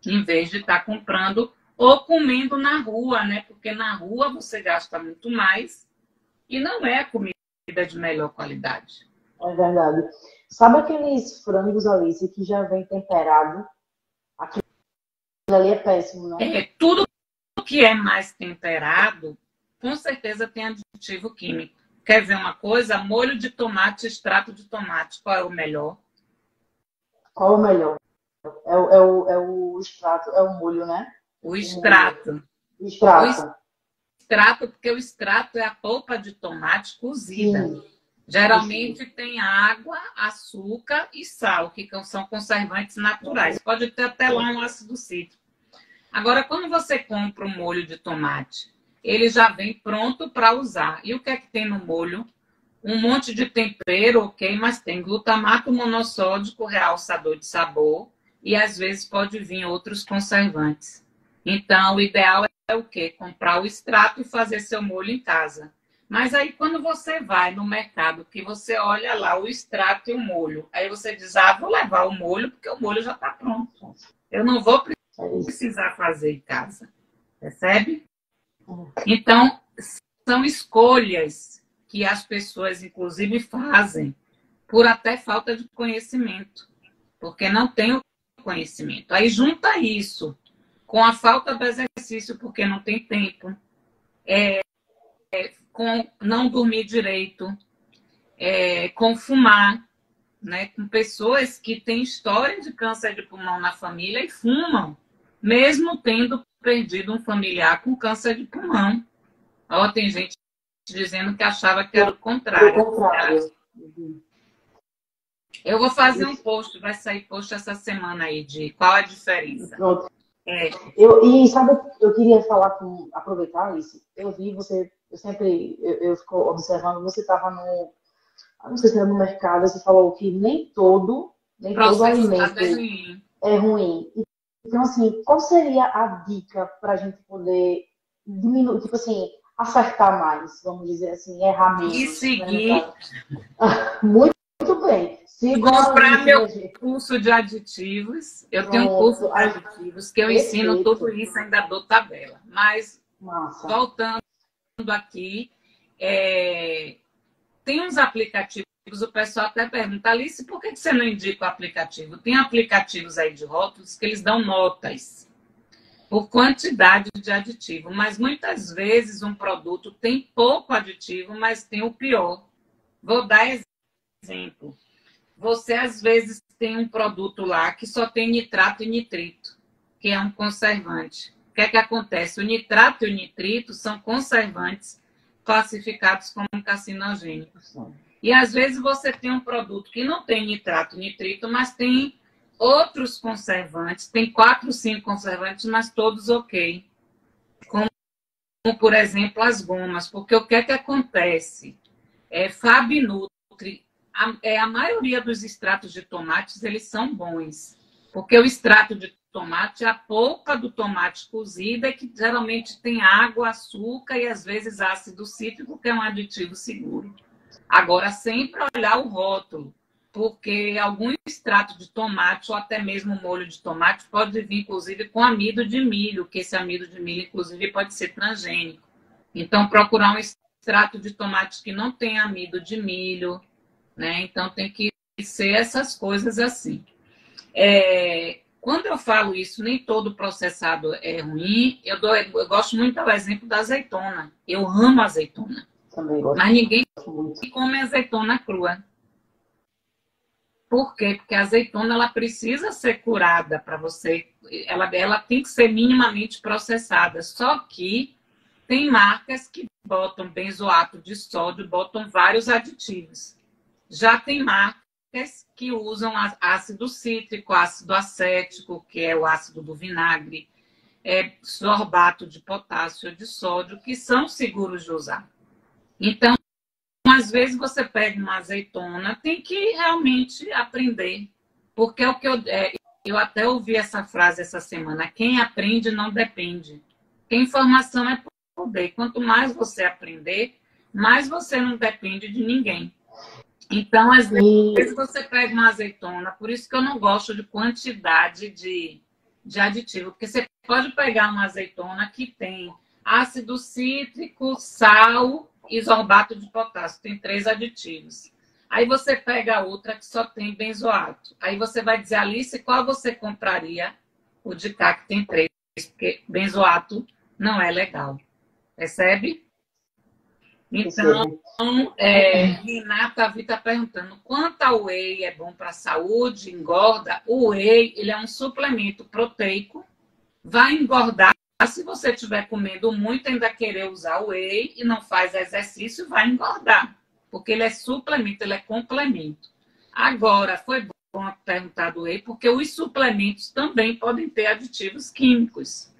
Speaker 3: em vez de estar comprando ou comendo na rua, né? Porque na rua você gasta muito mais e não é comida de melhor qualidade.
Speaker 2: É verdade. Sabe aqueles frangos, Alice, que já vem temperado? Aquilo ali é péssimo, não?
Speaker 3: Tudo que é mais temperado, com certeza tem aditivo químico. Quer ver uma coisa? Molho de tomate, extrato de tomate. Qual é o melhor?
Speaker 2: Qual é o melhor? É o extrato, é o molho, né?
Speaker 3: O extrato.
Speaker 2: O extrato.
Speaker 3: O extrato, porque o extrato é a polpa de tomate cozida.
Speaker 2: Sim.
Speaker 3: Geralmente tem água, açúcar e sal, que são conservantes naturais. Pode ter até lá um ácido cítrico. Agora, quando você compra um molho de tomate, ele já vem pronto para usar. E o que é que tem no molho? Um monte de tempero, ok, mas tem glutamato monossódico, realçador de sabor, e às vezes pode vir outros conservantes. Então, o ideal é o quê? Comprar o extrato e fazer seu molho em casa. Mas aí, quando você vai no mercado, que você olha lá o extrato e o molho, aí você diz, vou levar o molho, porque o molho já está pronto. Eu não vou precisar fazer em casa. Percebe? Então, são escolhas que as pessoas, inclusive, fazem por até falta de conhecimento, porque não tem o conhecimento. Aí junta isso com a falta do exercício, porque não tem tempo, com não dormir direito, com fumar, né? Com pessoas que têm história de câncer de pulmão na família e fumam, mesmo tendo perdido um familiar com câncer de pulmão. Tem gente dizendo que achava que era o contrário. Eu vou fazer um post, vai sair post essa semana aí de qual a diferença.
Speaker 2: Pronto. Eu queria aproveitar isso. Eu vi você, eu fico observando, você estava não sei se era no mercado, você falou que nem todo alimento é ruim. Então, assim, qual seria a dica para a gente poder diminuir, tipo assim, acertar mais, vamos dizer assim, errar menos?
Speaker 3: E seguir.
Speaker 2: Muito bem.
Speaker 3: Comprar meu curso de aditivos. Eu tenho um curso de aditivos que eu ensino tudo isso, ainda dou tabela. Mas, voltando aqui, tem uns aplicativos, o pessoal até pergunta, Alice, por que você não indica o aplicativo? Tem aplicativos aí de rótulos que eles dão notas por quantidade de aditivo, mas muitas vezes um produto tem pouco aditivo, mas tem o pior. Vou dar exemplo. Você, às vezes, tem um produto lá que só tem nitrato e nitrito, que é um conservante. O que é que acontece? O nitrato e o nitrito são conservantes classificados como carcinogênicos. E, às vezes, você tem um produto que não tem nitrato e nitrito, mas tem outros conservantes. Tem 4, 5 conservantes, mas todos ok. Como, por exemplo, as gomas. Porque o que é que acontece? Fabinutri, a maioria dos extratos de tomates, eles são bons. Porque o extrato de tomate é a polpa do tomate cozida, que geralmente tem água, açúcar e, às vezes, ácido cítrico, que é um aditivo seguro. Agora, sempre olhar o rótulo, porque algum extrato de tomate ou até mesmo molho de tomate pode vir, inclusive, com amido de milho, que esse amido de milho, inclusive, pode ser transgênico. Então, procurar um extrato de tomate que não tem amido de milho, né? Então, tem que ser essas coisas assim. Quando eu falo isso, nem todo processado é ruim. Eu gosto muito do exemplo da azeitona. Eu amo azeitona.
Speaker 2: Também gosto.
Speaker 3: Mas ninguém come azeitona crua. Por quê? Porque a azeitona ela precisa ser curada para você. Ela tem que ser minimamente processada. Só que tem marcas que botam benzoato de sódio, botam vários aditivos. Já tem marcas que usam ácido cítrico, ácido acético, que é o ácido do vinagre, sorbato de potássio ou de sódio, que são seguros de usar. Então, às vezes você pega uma azeitona, tem que realmente aprender. Porque é o que eu até ouvi essa frase essa semana: quem aprende não depende. Porque informação é poder. Quanto mais você aprender, mais você não depende de ninguém. Então, às vezes você pega uma azeitona, por isso que eu não gosto de quantidade de aditivo, porque você pode pegar uma azeitona que tem ácido cítrico, sal e sorbato de potássio, tem 3 aditivos. Aí você pega a outra que só tem benzoato. Aí você vai dizer: Alice, qual você compraria? O de cá que tem 3, porque benzoato não é legal. Percebe? Então, Renata está perguntando: quanto ao whey é bom para a saúde, engorda? O whey ele é um suplemento proteico, vai engordar. Se você estiver comendo muito, ainda querer usar o whey e não faz exercício, vai engordar. Porque ele é suplemento, ele é complemento. Agora, foi bom perguntar do whey, porque os suplementos também podem ter aditivos químicos,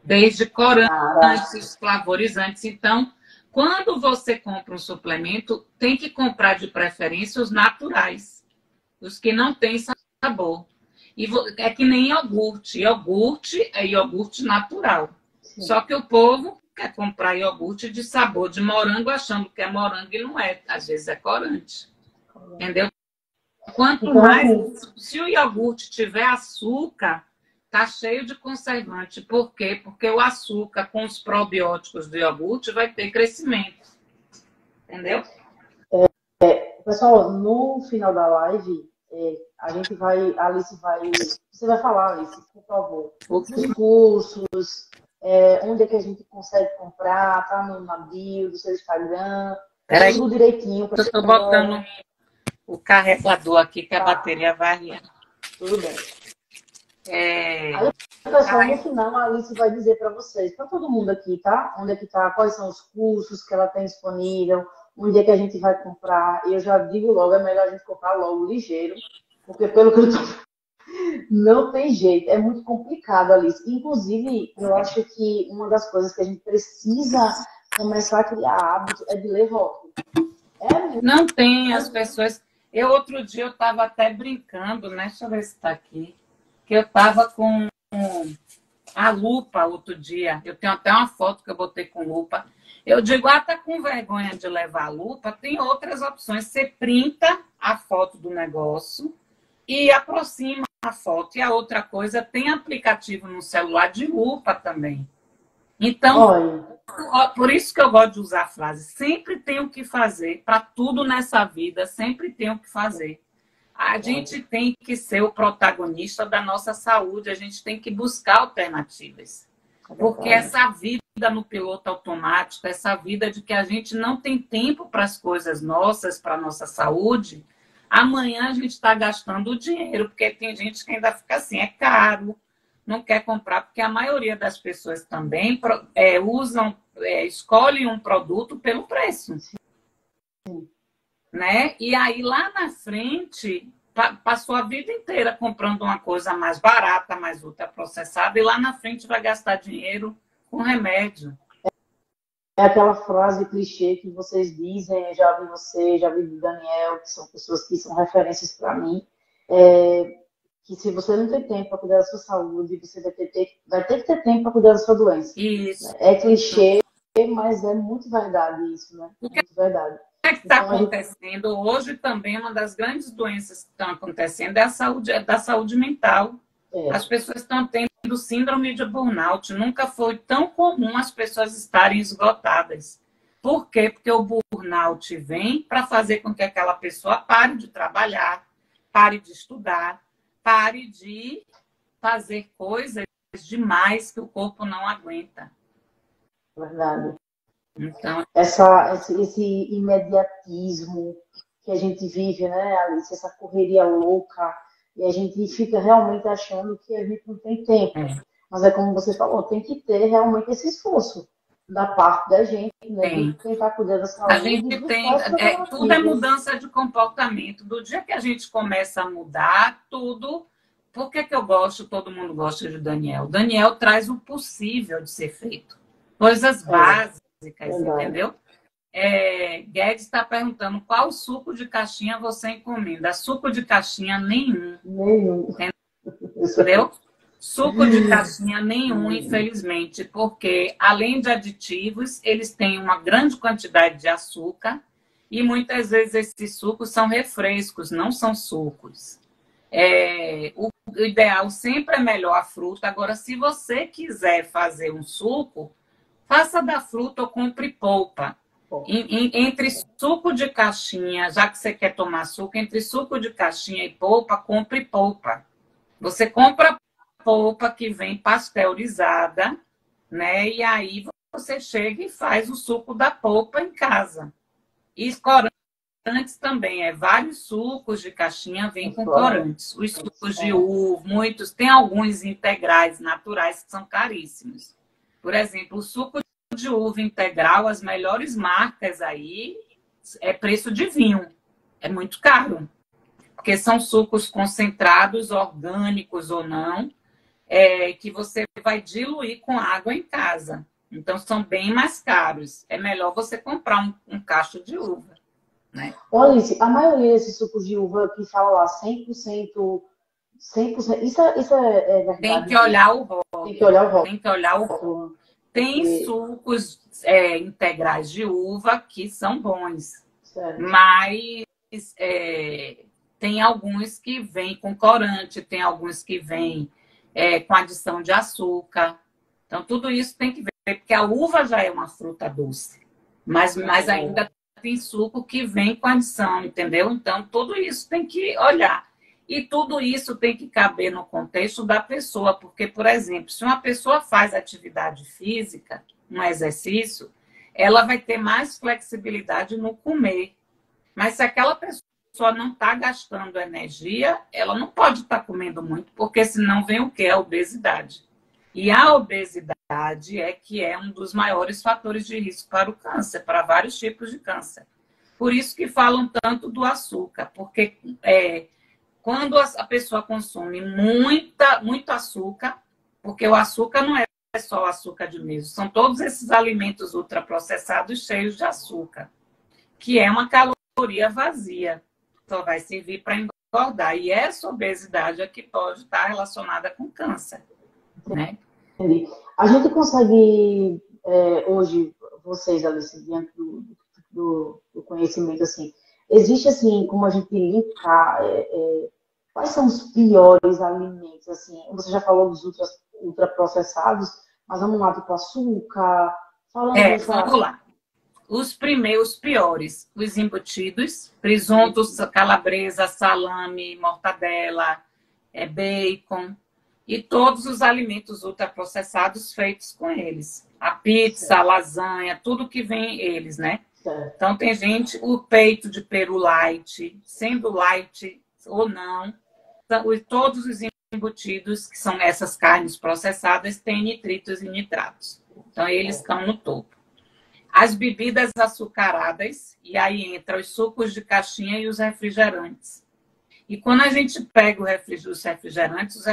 Speaker 3: desde corantes, flavorizantes. Então, quando você compra um suplemento, tem que comprar de preferência os naturais, os que não têm sabor. E é que nem iogurte. Iogurte é iogurte natural. Sim. Só que o povo quer comprar iogurte de sabor de morango, achando que é morango e não é. Às vezes é corante. Entendeu? Quanto mais... Se o iogurte tiver açúcar, tá cheio de conservante. Por quê? Porque o açúcar com os probióticos do iogurte vai ter crescimento. Entendeu?
Speaker 2: Pessoal, no final da live... a gente vai, a Alice vai, você vai falar, Alice, por favor, dos cursos, onde é que a gente consegue comprar, tá na bio do seu Instagram, tudo direitinho.
Speaker 3: Eu estou botando o carregador aqui, que a bateria vai arriar.
Speaker 2: Tudo bem. Aí, pessoal, no final a Alice vai dizer para vocês, para todo mundo aqui, tá? Onde é que tá, quais são os cursos que ela tem disponível, onde é que a gente vai comprar. E eu já digo logo, é melhor a gente comprar logo ligeiro, porque pelo que eu tô... não tem jeito, é muito complicado, Alice. Inclusive, eu acho que uma das coisas que a gente precisa começar a criar hábito é de ler rótulo.
Speaker 3: Não tem, as pessoas... Outro dia eu estava até brincando, né? Deixa eu ver se está aqui. Que eu estava com a lupa outro dia. Eu tenho até uma foto que eu botei com lupa. Eu digo: tá com vergonha de levar a lupa? Tem outras opções. Você printa a foto do negócio e aproxima a foto. E a outra coisa, tem aplicativo no celular de lupa também. Então, por isso que eu gosto de usar a frase: sempre tem o que fazer. Para tudo nessa vida, sempre tem o que fazer. A gente tem que ser o protagonista da nossa saúde. A gente tem que buscar alternativas. Porque essa vida no piloto automático, essa vida de que a gente não tem tempo para as coisas nossas, para a nossa saúde, amanhã a gente está gastando dinheiro, porque tem gente que ainda fica assim: é caro, não quer comprar, porque a maioria das pessoas também escolhem um produto pelo preço. Né? E aí lá na frente passou a vida inteira comprando uma coisa mais barata, mais ultraprocessada, e lá na frente vai gastar dinheiro com remédio.
Speaker 2: É aquela frase clichê que vocês dizem, já vi você, já vi o Daniel, que são pessoas que são referências para mim, que se você não tem tempo para cuidar da sua saúde, você vai ter que ter tempo para cuidar da sua doença.
Speaker 3: Isso.
Speaker 2: É clichê, mas é muito verdade isso, né? Muito verdade.
Speaker 3: O que está acontecendo hoje também, uma das grandes doenças que estão acontecendo é da saúde mental. As pessoas estão tendo síndrome de burnout. Nunca foi tão comum as pessoas estarem esgotadas. Por quê? Porque o burnout vem para fazer com que aquela pessoa pare de trabalhar, pare de estudar, pare de fazer coisas demais que o corpo não aguenta.
Speaker 2: Verdade.
Speaker 3: Então,
Speaker 2: esse imediatismo que a gente vive, né, Alice? Essa correria louca, e a gente fica realmente achando que a gente não tem tempo.
Speaker 3: É,
Speaker 2: Mas é como você falou, tem que ter realmente esse esforço da parte da gente, né, de
Speaker 3: tem.
Speaker 2: tentar cuidar da
Speaker 3: A
Speaker 2: saúde e
Speaker 3: gente
Speaker 2: buscar
Speaker 3: tem,
Speaker 2: essas
Speaker 3: tudo é
Speaker 2: alternativas.
Speaker 3: mudança de comportamento. Do dia que a gente começa a mudar tudo, por que que eu gosto, todo mundo gosta de Daniel? Daniel traz o possível de ser feito. Coisas
Speaker 2: É,
Speaker 3: básicas,
Speaker 2: verdade.
Speaker 3: entendeu? Guedes está perguntando qual suco de caixinha você encomenda. Suco de caixinha nenhum,
Speaker 2: Nenhum.
Speaker 3: entendeu? Suco de caixinha nenhum, infelizmente, porque além de aditivos, eles têm uma grande quantidade de açúcar e muitas vezes esses sucos são refrescos, não são sucos. O ideal sempre é melhor a fruta. Agora, se você quiser fazer um suco, faça da fruta ou compre polpa. Entre suco de caixinha, já que você quer tomar suco, entre suco de caixinha e polpa, compre polpa. Você compra polpa que vem pasteurizada, né? E aí você chega e faz o suco da polpa em casa. E corantes também, vários sucos de caixinha vêm com corantes. Os sucos de uva, muitos, tem alguns integrais naturais que são caríssimos. Por exemplo, o suco de uva integral, as melhores marcas aí, é preço de vinho. É muito caro. Porque são sucos concentrados, orgânicos ou não, que você vai diluir com água em casa. Então, são bem mais caros. É melhor você comprar um cacho de uva, né?
Speaker 2: Olha, Alice, a maioria desses sucos de uva que fala lá 100%, 100%, isso é
Speaker 3: Tem
Speaker 2: verdade
Speaker 3: que olhar
Speaker 2: mesmo.
Speaker 3: o
Speaker 2: Tem que olhar
Speaker 3: rótulo.
Speaker 2: o rótulo.
Speaker 3: Tem que olhar o rótulo. Tem
Speaker 2: Porque,
Speaker 3: sucos integrais de uva que são bons,
Speaker 2: sério,
Speaker 3: mas tem alguns que vêm com corante, tem alguns que vêm com adição de açúcar. Então, tudo isso tem que ver, porque a uva já é uma fruta doce, mas ainda tem suco que vem com adição, entendeu? Então, tudo isso tem que olhar. E tudo isso tem que caber no contexto da pessoa, porque, por exemplo, se uma pessoa faz atividade física, um exercício, ela vai ter mais flexibilidade no comer. Mas se aquela pessoa não está gastando energia, ela não pode estar comendo muito, porque senão vem o quê? A obesidade. E a obesidade que é um dos maiores fatores de risco para o câncer, para vários tipos de câncer. Por isso que falam tanto do açúcar, porque quando a pessoa consome muito açúcar, porque o açúcar não é só o açúcar de mesa, são todos esses alimentos ultraprocessados cheios de açúcar, que é uma caloria vazia, só vai servir para engordar. E essa obesidade é que pode estar relacionada com câncer, né?
Speaker 2: entendi. A gente consegue, hoje, vocês, Alice, diante do conhecimento, assim, existe, assim, como a gente linkar, quais são os piores alimentos, assim, você já falou dos ultraprocessados, mas vamos lá, tipo açúcar, falando
Speaker 3: Vamos
Speaker 2: dessa...
Speaker 3: lá. Os piores, os embutidos, presuntos, calabresa, salame, mortadela, bacon, e todos os alimentos ultraprocessados feitos com eles. A pizza, a lasanha, tudo que vem eles, né?
Speaker 2: Certo.
Speaker 3: Então, tem gente, o peito de peru light, sendo light ou não, todos os embutidos, que são essas carnes processadas, têm nitritos e nitratos. Então, eles estão no topo. As bebidas açucaradas, e aí entra os sucos de caixinha e os refrigerantes. E quando a gente pega os refrigerantes,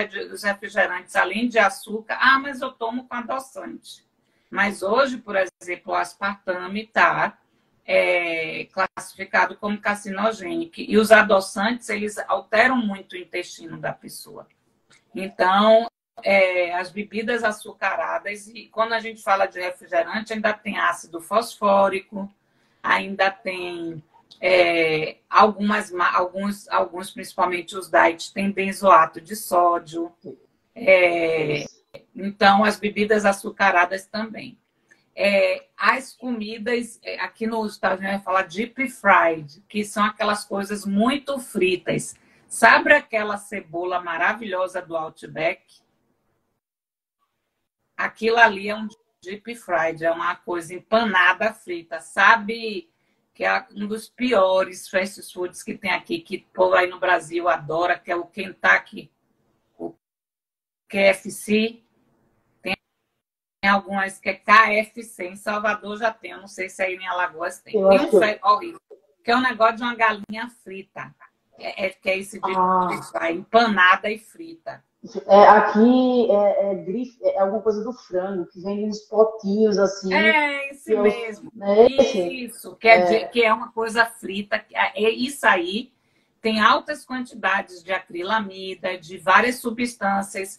Speaker 3: além de açúcar, mas eu tomo com adoçante. Mas hoje, por exemplo, o aspartame está classificado como carcinogênico. E os adoçantes, eles alteram muito o intestino da pessoa. Então, as bebidas açucaradas, e quando a gente fala de refrigerante, ainda tem ácido fosfórico, ainda tem alguns, principalmente os diet, tem benzoato de sódio. Então, as bebidas açucaradas também. As comidas, aqui nos Estados Unidos, vai falar deep fried, que são aquelas coisas muito fritas. Sabe aquela cebola maravilhosa do Outback? Aquilo ali é um deep fried, é uma coisa empanada frita. Sabe que é um dos piores fast foods que tem aqui, que o povo aí no Brasil adora, que é o Kentucky, o KFC. Tem algumas que é KFC. Em Salvador já tem, eu não sei se aí em Alagoas tem. Tem um horrível, que é um negócio de uma galinha frita. Que é esse de empanada e frita.
Speaker 2: Aqui é alguma coisa do frango, que vem uns potinhos assim.
Speaker 3: É esse mesmo. Isso, que é uma coisa frita. Isso aí tem altas quantidades de acrilamida, de várias substâncias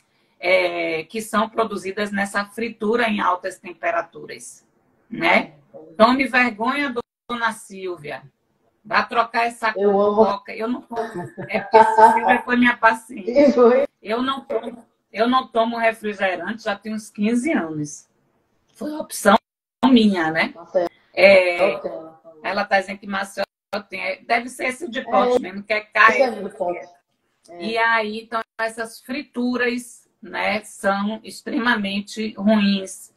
Speaker 3: que são produzidas nessa fritura em altas temperaturas. Né? Tome vergonha, dona Silvia. Vai trocar essa coca. Eu não tomo. É porque Silvia foi minha paciente. Eu não tomo refrigerante já tem uns 15 anos. Foi opção minha, né? Ela está dizendo que Maceió tem. Deve ser esse de pote mesmo, que é KFC. E aí, então, essas frituras, né, são extremamente ruins.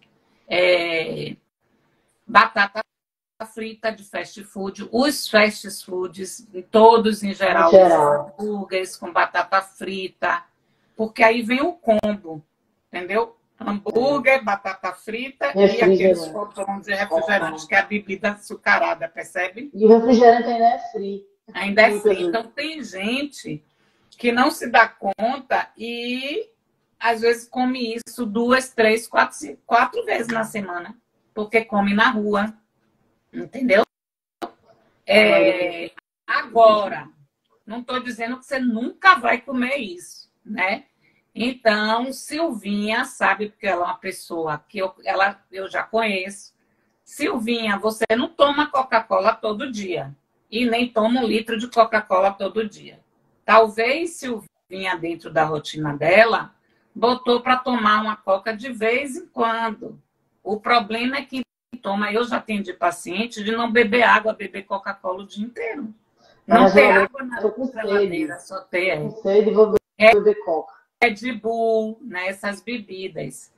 Speaker 3: Batata frita de fast food, os fast foods, todos em geral, os hambúrgueres com batata frita, porque aí vem o combo, entendeu? Hambúrguer, batata frita e aqueles flocões de refrigerante, que é a bebida açucarada, percebe?
Speaker 2: E o refrigerante ainda é free.
Speaker 3: Ainda é free. Então tem gente que não se dá conta e às vezes come isso 2, 3, 4 vezes na semana, porque come na rua. Entendeu? Agora, não estou dizendo que você nunca vai comer isso, né? Então, Silvinha sabe, porque ela é uma pessoa que eu já conheço. Silvinha, você não toma Coca-Cola todo dia. E nem toma 1 litro de Coca-Cola todo dia. Talvez Silvinha, dentro da rotina dela, botou para tomar uma Coca de vez em quando. O problema é que eu já atendi paciente de não beber água, beber Coca-Cola o dia inteiro. Não ter água na geladeira, só ter.
Speaker 2: Com sede, vou beber Coca.
Speaker 3: Red Bull, né, essas bebidas.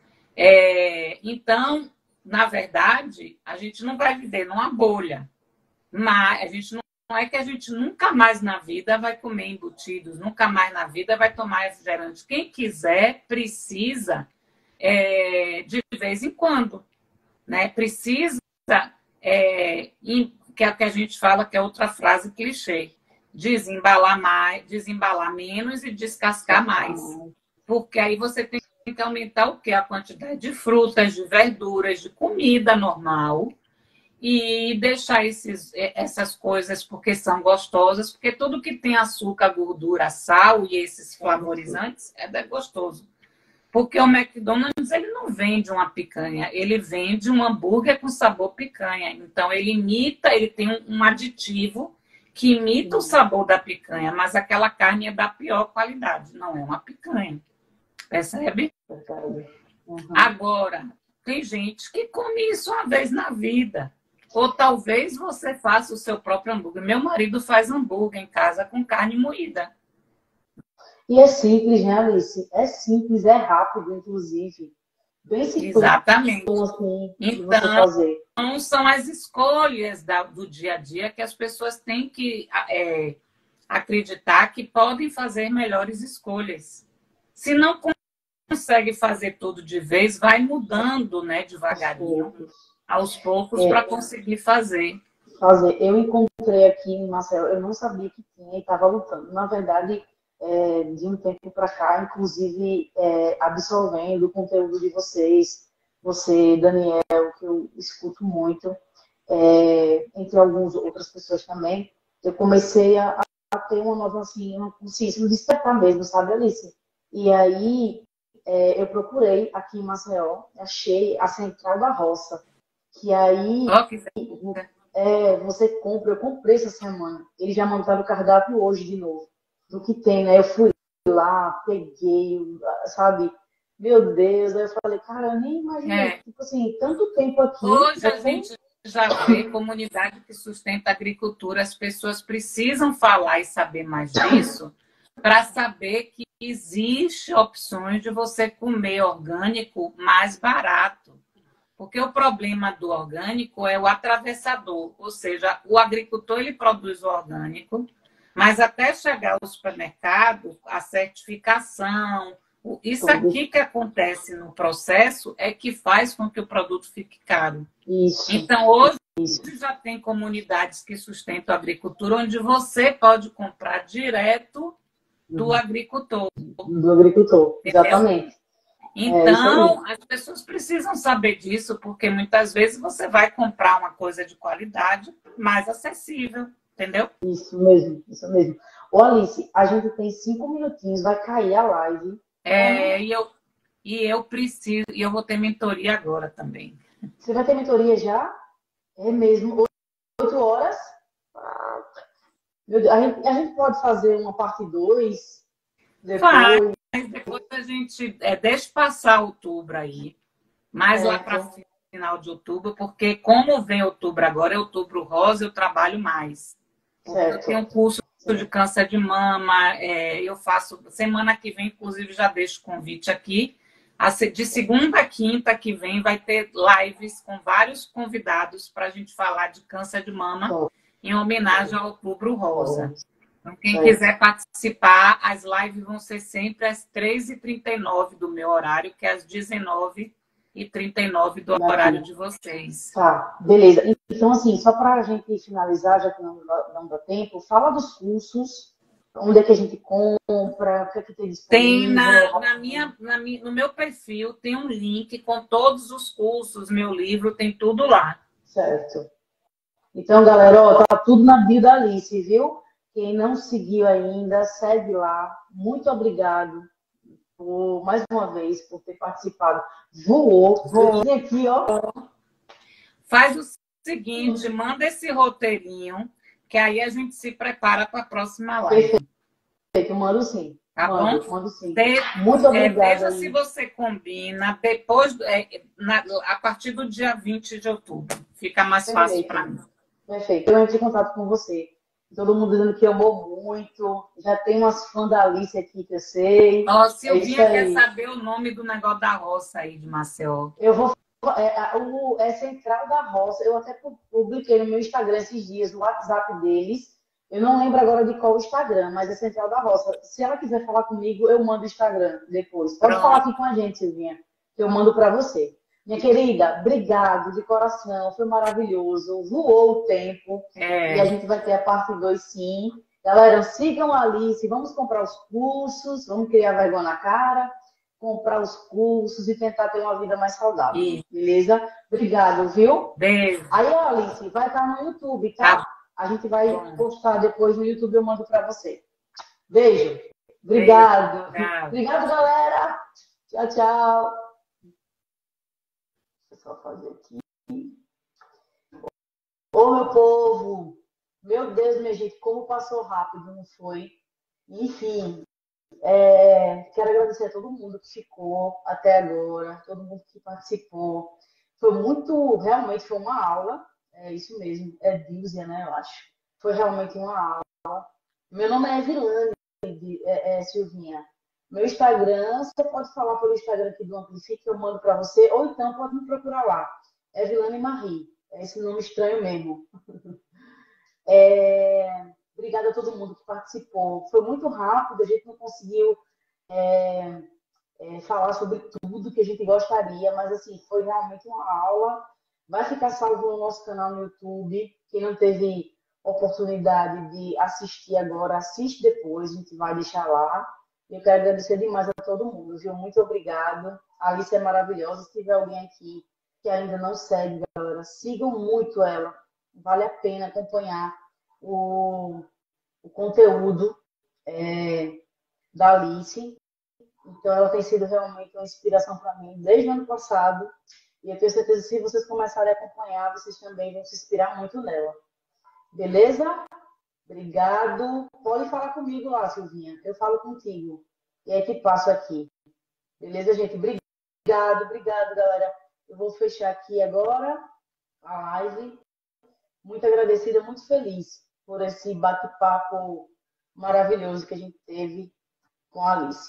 Speaker 3: Então, na verdade, a gente não vai viver numa bolha. Mas a gente não é que a gente nunca mais na vida vai comer embutidos, nunca mais na vida vai tomar refrigerante. Quem quiser, precisa de vez em quando. Né? Precisa, que é o que a gente fala, que é outra frase clichê, desembalar menos e descascar mais. Porque aí você tem que aumentar o quê? A quantidade de frutas, de verduras, de comida normal e deixar essas coisas porque são gostosas, porque tudo que tem açúcar, gordura, sal e esses flavorizantes é gostoso. Porque o McDonald's ele não vende uma picanha, ele vende um hambúrguer com sabor picanha. Então, ele tem um aditivo que imita o sabor da picanha, mas aquela carne é da pior qualidade, não é uma picanha. Percebe? Agora, tem gente que come isso uma vez na vida. Ou talvez você faça o seu próprio hambúrguer. Meu marido faz hambúrguer em casa com carne moída.
Speaker 2: E é simples, né, Alice? É simples, é rápido, inclusive. Bem simples.
Speaker 3: Exatamente.
Speaker 2: Assim,
Speaker 3: então,
Speaker 2: você fazer.
Speaker 3: São as escolhas do dia a dia que as pessoas têm que acreditar que podem fazer melhores escolhas. Se não consegue fazer tudo de vez, vai mudando, né, devagarinho, aos poucos, para conseguir fazer.
Speaker 2: Eu encontrei aqui em Maceió, eu não sabia que tinha e estava lutando. Na verdade, de um tempo para cá, inclusive absorvendo o conteúdo de vocês, você, Daniel, que eu escuto muito, entre algumas outras pessoas também, eu comecei a ter uma nova, assim, uma consciência, um despertar mesmo, sabe, Alice? E aí, eu procurei aqui em Maceió, achei a Central da Roça, que aí você compra, eu comprei essa semana, eles já montaram o cardápio hoje de novo, do que tem, né? Eu fui lá, peguei, sabe? Meu Deus, aí eu falei, cara, eu nem imaginei, tipo assim, tanto tempo aqui.
Speaker 3: Hoje a gente já vê comunidade que sustenta a agricultura, as pessoas precisam falar e saber mais disso para saber que existe opções de você comer orgânico mais barato. Porque o problema do orgânico é o atravessador, ou seja, o agricultor ele produz o orgânico, mas até chegar ao supermercado, a certificação, isso aqui que acontece no processo é que faz com que o produto fique caro.
Speaker 2: Isso.
Speaker 3: Então, hoje já tem comunidades que sustentam a agricultura, onde você pode comprar direto do agricultor.
Speaker 2: Do agricultor,
Speaker 3: entendeu?
Speaker 2: Exatamente.
Speaker 3: Então, as pessoas precisam saber disso, porque muitas vezes você vai comprar uma coisa de qualidade mais acessível, entendeu?
Speaker 2: Isso mesmo, isso mesmo. Ô, Alice, a gente tem 5 minutinhos, vai cair a live.
Speaker 3: E eu preciso, e eu vou ter mentoria agora também.
Speaker 2: Você vai ter mentoria já? É mesmo? 8 horas? Meu Deus, a gente pode fazer uma parte 2 depois?
Speaker 3: Mas depois a gente deixa passar outubro aí, mais lá para final de outubro, porque como vem outubro agora, é outubro rosa, eu trabalho mais. Eu tenho um curso de câncer de mama, eu faço, semana que vem, inclusive já deixo o convite aqui, de segunda a quinta que vem vai ter lives com vários convidados para a gente falar de câncer de mama em homenagem ao outubro rosa. Então, quem quiser participar, as lives vão ser sempre às 3h39 do meu horário, que é às 19h39 do horário de vocês.
Speaker 2: Tá, beleza. Então, assim, só para a gente finalizar, já que não dá tempo, fala dos cursos, onde é que a gente compra, o que é que tem disponível.
Speaker 3: Tem no meu perfil, tem um link com todos os cursos, meu livro, tem tudo lá.
Speaker 2: Certo. Então, galera, ó, tá tudo na bio da Alice, viu? Quem não seguiu ainda, segue lá. Muito obrigado mais uma vez por ter participado. Voou aqui, ó.
Speaker 3: Faz o seguinte, manda esse roteirinho, que aí a gente se prepara para a próxima live.
Speaker 2: Perfeito, mando sim.
Speaker 3: Tá bom?
Speaker 2: Mando sim.
Speaker 3: Muito obrigada. Veja se você combina depois, a partir do dia 20 de outubro. Fica mais fácil para mim.
Speaker 2: Perfeito. Eu entro em contato com você. Todo mundo dizendo que amou muito. Já tem umas fãs da Alice aqui que eu sei.
Speaker 3: Ó, Silvinha quer saber o nome do negócio da roça aí de Maceió.
Speaker 2: Eu vou. É Central da Roça. Eu até publiquei no meu Instagram esses dias, no WhatsApp deles. Eu não lembro agora de qual o Instagram, mas é Central da Roça. Se ela quiser falar comigo, eu mando o Instagram depois. Pode falar aqui com a gente, Silvinha, que eu mando para você. Minha querida, obrigado de coração, foi maravilhoso, voou o tempo e a gente vai ter a parte 2 sim. Galera, sigam a Alice, vamos comprar os cursos, vamos criar vergonha na cara, comprar os cursos e tentar ter uma vida mais saudável, beleza? Obrigado, viu?
Speaker 3: Beijo.
Speaker 2: Aí, Alice, vai estar no YouTube, tá? A gente vai postar depois no YouTube, eu mando para você. Beijo. Obrigado. Obrigado, galera. Tchau, tchau. Só fazer aqui. Ô, meu povo! Meu Deus, minha gente, como passou rápido, não foi? Enfim, quero agradecer a todo mundo que ficou até agora, todo mundo que participou. Foi realmente foi uma aula, é isso mesmo, é dúzia, né, eu acho. Foi realmente uma aula. Meu nome é Evilane, Silvinha. Meu Instagram, você pode falar pelo Instagram aqui do Amplifique, eu mando para você, ou então pode me procurar lá. Evilane Marie. É esse nome estranho mesmo. Obrigada a todo mundo que participou. Foi muito rápido, a gente não conseguiu falar sobre tudo que a gente gostaria, mas assim, foi realmente uma aula. Vai ficar salvo no nosso canal no YouTube. Quem não teve oportunidade de assistir agora, assiste depois, a gente vai deixar lá. Eu quero agradecer demais a todo mundo, viu? Muito obrigado. A Alice é maravilhosa. Se tiver alguém aqui que ainda não segue, galera, sigam muito ela. Vale a pena acompanhar o conteúdo da Alice. Então, ela tem sido realmente uma inspiração para mim desde o ano passado. E eu tenho certeza que se vocês começarem a acompanhar, vocês também vão se inspirar muito nela. Beleza? Obrigado. Pode falar comigo lá, Silvinha. Eu falo contigo. E aí que passo aqui. Beleza, gente? Obrigado, galera. Eu vou fechar aqui agora a live. Muito agradecida, muito feliz por esse bate-papo maravilhoso que a gente teve com a Alice.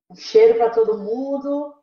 Speaker 2: Um cheiro para todo mundo